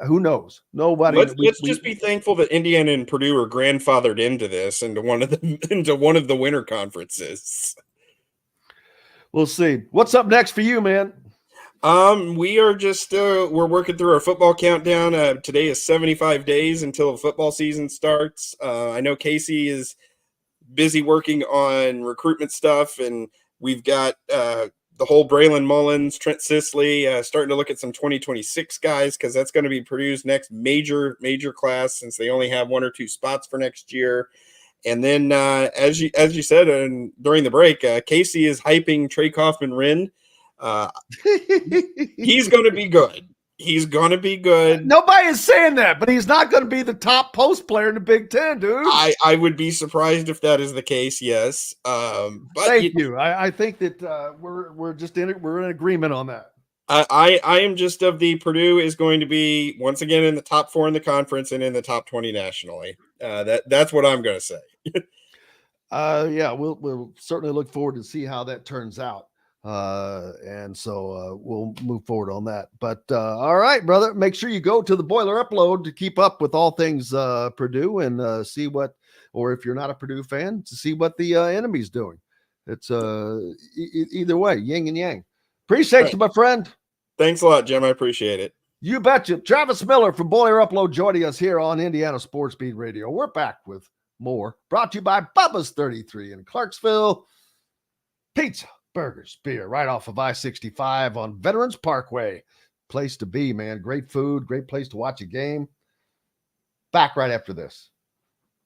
who knows? Nobody. Let's just be thankful that Indiana and Purdue are grandfathered into this, into one of the winter conferences. We'll see. What's up next for you, man? We are just we're working through our football countdown. Today is 75 days until the football season starts. I know Casey is busy working on recruitment stuff, and we've got the whole Braylon Mullins, Trent Sisley, starting to look at some 2026 guys, because that's going to be Purdue's next major class, since they only have 1 or 2 spots for next year. And then, as you said during the break, Casey is hyping Trey Kaufman-Wren. He's going to be good. He's going to be good. Nobody is saying that, but he's not going to be the top post player in the Big Ten, dude. I would be surprised if that is the case. Yes. But Thank you. I think that we're in agreement on that. I am just of the Purdue is going to be once again in the top 4 in the conference and in the top 20 nationally. That's what I'm going to say. Yeah, we'll certainly look forward to see how that turns out. And so we'll move forward on that. But all right, brother, make sure you go to the Boiler Upload to keep up with all things Purdue, and see what, or if you're not a Purdue fan, to see what the enemy's doing. It's either way, yin and yang. Appreciate you, my friend. Thanks a lot, Jim. I appreciate it. You betcha. Travis Miller from Boiler Upload joining us here on Indiana Sports Beat Radio. We're back with more, brought to you by Bubba's 33 in Clarksville. Pizza, burgers, beer, right off of I-65 on Veterans Parkway. Place to be, man. Great food, great place to watch a game. Back right after this.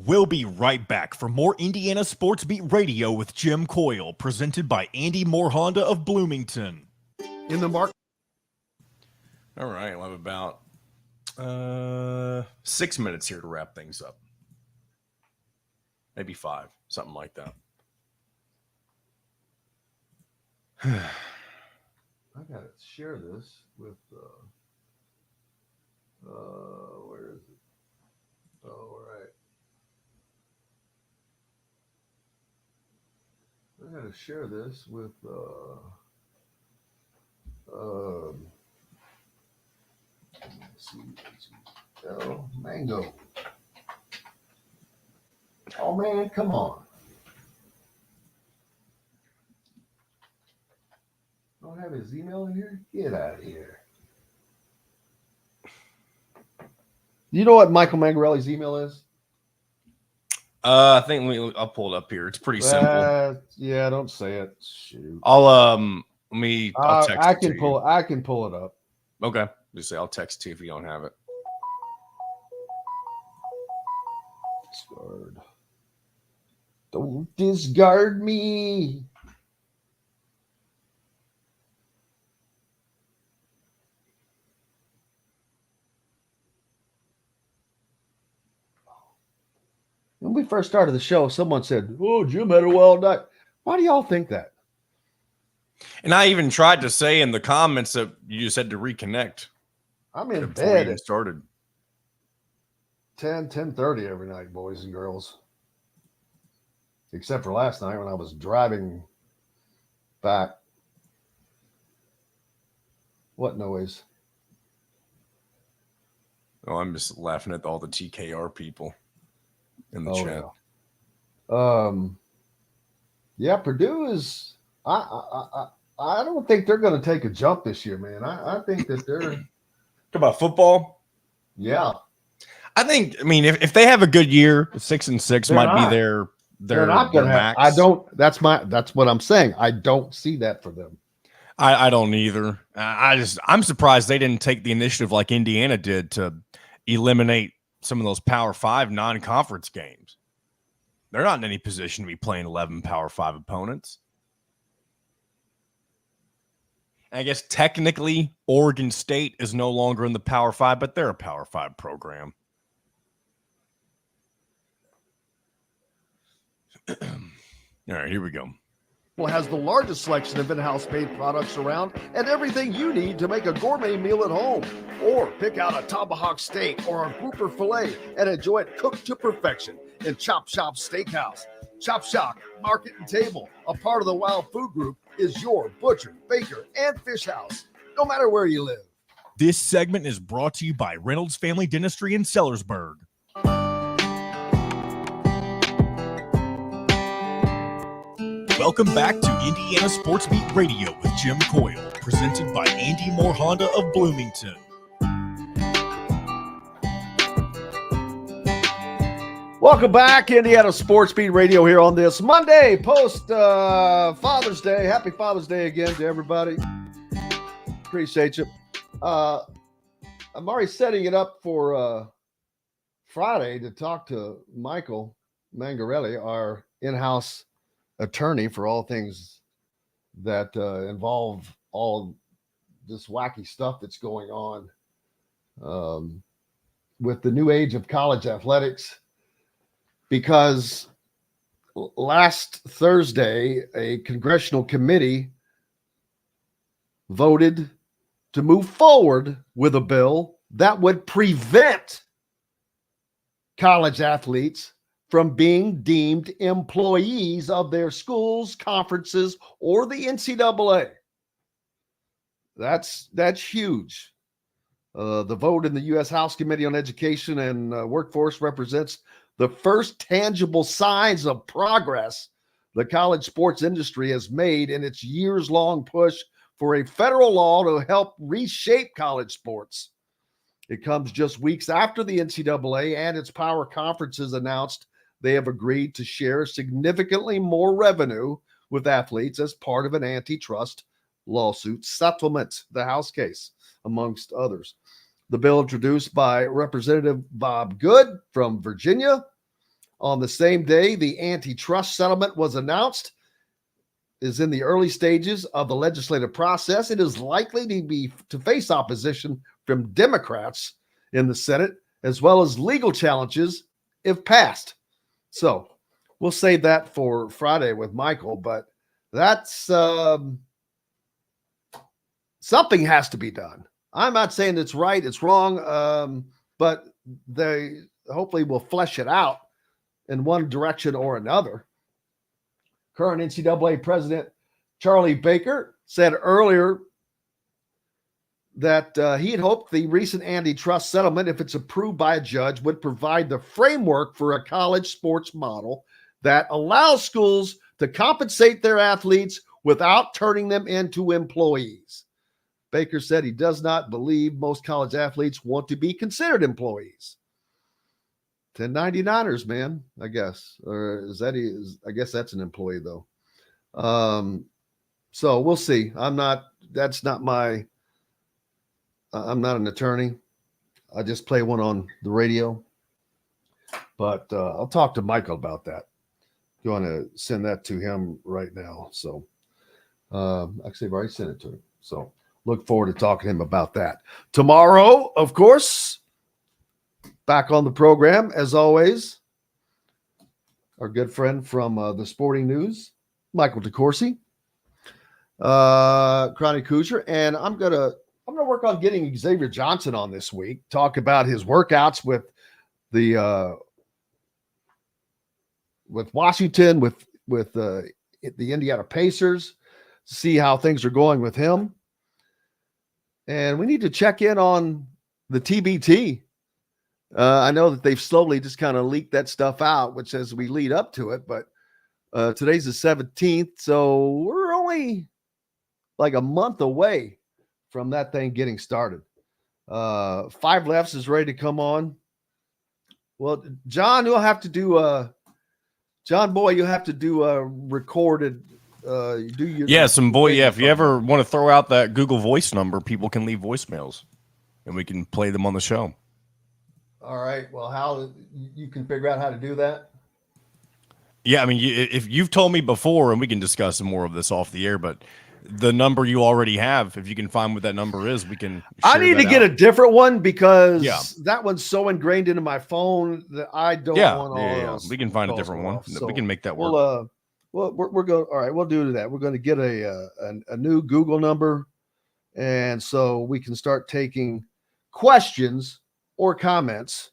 We'll be right back for more Indiana Sports Beat Radio with Jim Coyle, presented by Andy Moore Honda of Bloomington. In the market. All right, we'll have about 6 minutes here to wrap things up. Maybe 5, something like that. I gotta share this with where is it? All right. I gotta share this with let's see. Oh, Mango. Oh man, come on. Don't have his email in here? Get out of here. You know what Michael Mangarelli's email is? I think I'll pull it up here. It's pretty simple. Yeah, don't say it. Shoot. I'll text I it to can you. I can pull it up. Okay. Just say I'll text you if you don't have it. Discard. Don't discard me. When we first started the show, someone said, "Oh, Jim had a wild night." Why do y'all think that? And I even tried to say in the comments that you just had to reconnect. I'm in before bed you at started 10:30 every night, boys and girls. Except for last night when I was driving back. What noise? Oh, I'm just laughing at all the TKR people. in the chat. Yeah, Purdue is. I don't think they're going to take a jump this year, man. I think that they're. Talk about football. Yeah, I think. I mean, if they have a good year, 6-6 might be their they're not going to have. max. I don't. That's what I'm saying. I don't see that for them. I don't either. I'm surprised they didn't take the initiative like Indiana did to eliminate some of those Power 5 non-conference games. They're not in any position to be playing 11 Power 5 opponents. I guess technically Oregon State is no longer in the Power 5, but they're a Power 5 program. All right, here we go. Has the largest selection of in-house made products around and everything you need to make a gourmet meal at home. Or pick out a tomahawk steak or a grouper filet and enjoy it cooked to perfection in Chop Shop Steakhouse. Chop Shop Market and Table, a part of the Wild Food Group, is your butcher, baker, and fish house, no matter where you live. This segment is brought to you by Reynolds Family Dentistry in Sellersburg. Welcome back to Indiana Sports Beat Radio with Jim Coyle, presented by Andy Moore Honda of Bloomington. Welcome back, Indiana Sports Beat Radio here on this Monday, post Father's Day. Happy Father's Day again to everybody. Appreciate you. I'm already setting it up for Friday to talk to Michael Mangarelli, our in-house attorney for all things that involve all this wacky stuff that's going on with the new age of college athletics. Because last Thursday, a congressional committee voted to move forward with a bill that would prevent college athletes from being deemed employees of their schools, conferences, or the NCAA. That's huge. The vote in the U.S. House Committee on Education and Workforce represents the first tangible signs of progress the college sports industry has made in its years-long push for a federal law to help reshape college sports. It comes just weeks after the NCAA and its power conferences announced they have agreed to share significantly more revenue with athletes as part of an antitrust lawsuit settlement, the House case, amongst others. The bill introduced by Representative Bob Good from Virginia on the same day the antitrust settlement was announced is in the early stages of the legislative process. It is likely to face opposition from Democrats in the Senate, as well as legal challenges if passed. So we'll save that for Friday with Michael, but that's something has to be done. I'm not saying it's right, it's wrong, but they hopefully will flesh it out in one direction or another. Current NCAA President Charlie Baker said earlier that he had hoped the recent antitrust settlement, if it's approved by a judge, would provide the framework for a college sports model that allows schools to compensate their athletes without turning them into employees. Baker said he does not believe most college athletes want to be considered employees. 1099ers, man, I guess. Or I guess that's an employee, though. So we'll see. I'm not an attorney. I just play one on the radio. But I'll talk to Michael about that. You want to send that to him right now. So actually, I've already sent it to him. So look forward to talking to him about that. Tomorrow, of course, back on the program, as always, our good friend from the Sporting News, Michael DeCourcy, Cronny Couture, and I'm gonna work on getting Xavier Johnson on this week. Talk about his workouts with the with Washington, with the Indiana Pacers, see how things are going with him. And we need to check in on the TBT I know that they've slowly just kind of leaked that stuff out, which as we lead up to it, but today's the 17th, so we're only like a month away from that thing getting started. Five Lefts is ready to come on. Well, John, you'll have to do John Boy, you'll have to do a recorded if you ever want to throw out that Google Voice number, people can leave voicemails and we can play them on the show. All right. Well, how you can figure out how to do that? Yeah, I mean, if you've told me before, and we can discuss some more of this off the air, but the number you already have, if you can find what that number is, we can. I need to get a different one because Yeah. that one's so ingrained into my phone that I don't want all those. We can find a different one. So We can make that work. We're going. All right, we'll do that. We're going to get a new Google number, and so we can start taking questions or comments,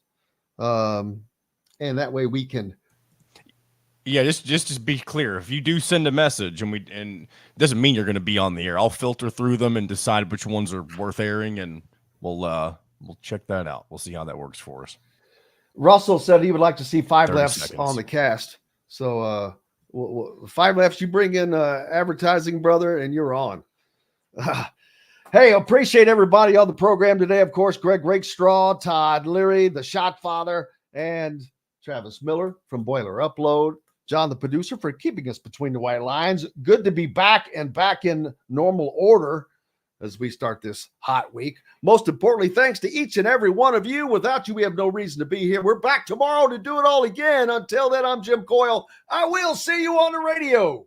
and that way we can. Yeah, just to be clear, if you do send a message and it doesn't mean you're going to be on the air. I'll filter through them and decide which ones are worth airing, and we'll check that out. We'll see how that works for us. Russell said he would like to see Five 30 Lefts seconds. on the cast. So Five Lefts, you bring in advertising, brother, and you're on. Hey, appreciate everybody on the program today. Of course, Greg Rakestraw, Todd Leary, the Shot Father, and Travis Miller from Boiler Upload. John, the producer, for keeping us between the white lines. Good to be back and back in normal order as we start this hot week. Most importantly, thanks to each and every one of you. Without you, we have no reason to be here. We're back tomorrow to do it all again. Until then, I'm Jim Coyle. I will see you on the radio.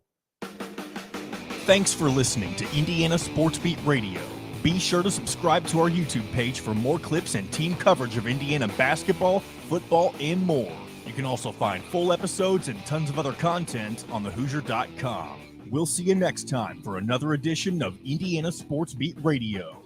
Thanks for listening to Indiana Sports Beat Radio. Be sure to subscribe to our YouTube page for more clips and team coverage of Indiana basketball, football, and more. You can also find full episodes and tons of other content on thehoosier.com. We'll see you next time for another edition of Indiana Sports Beat Radio.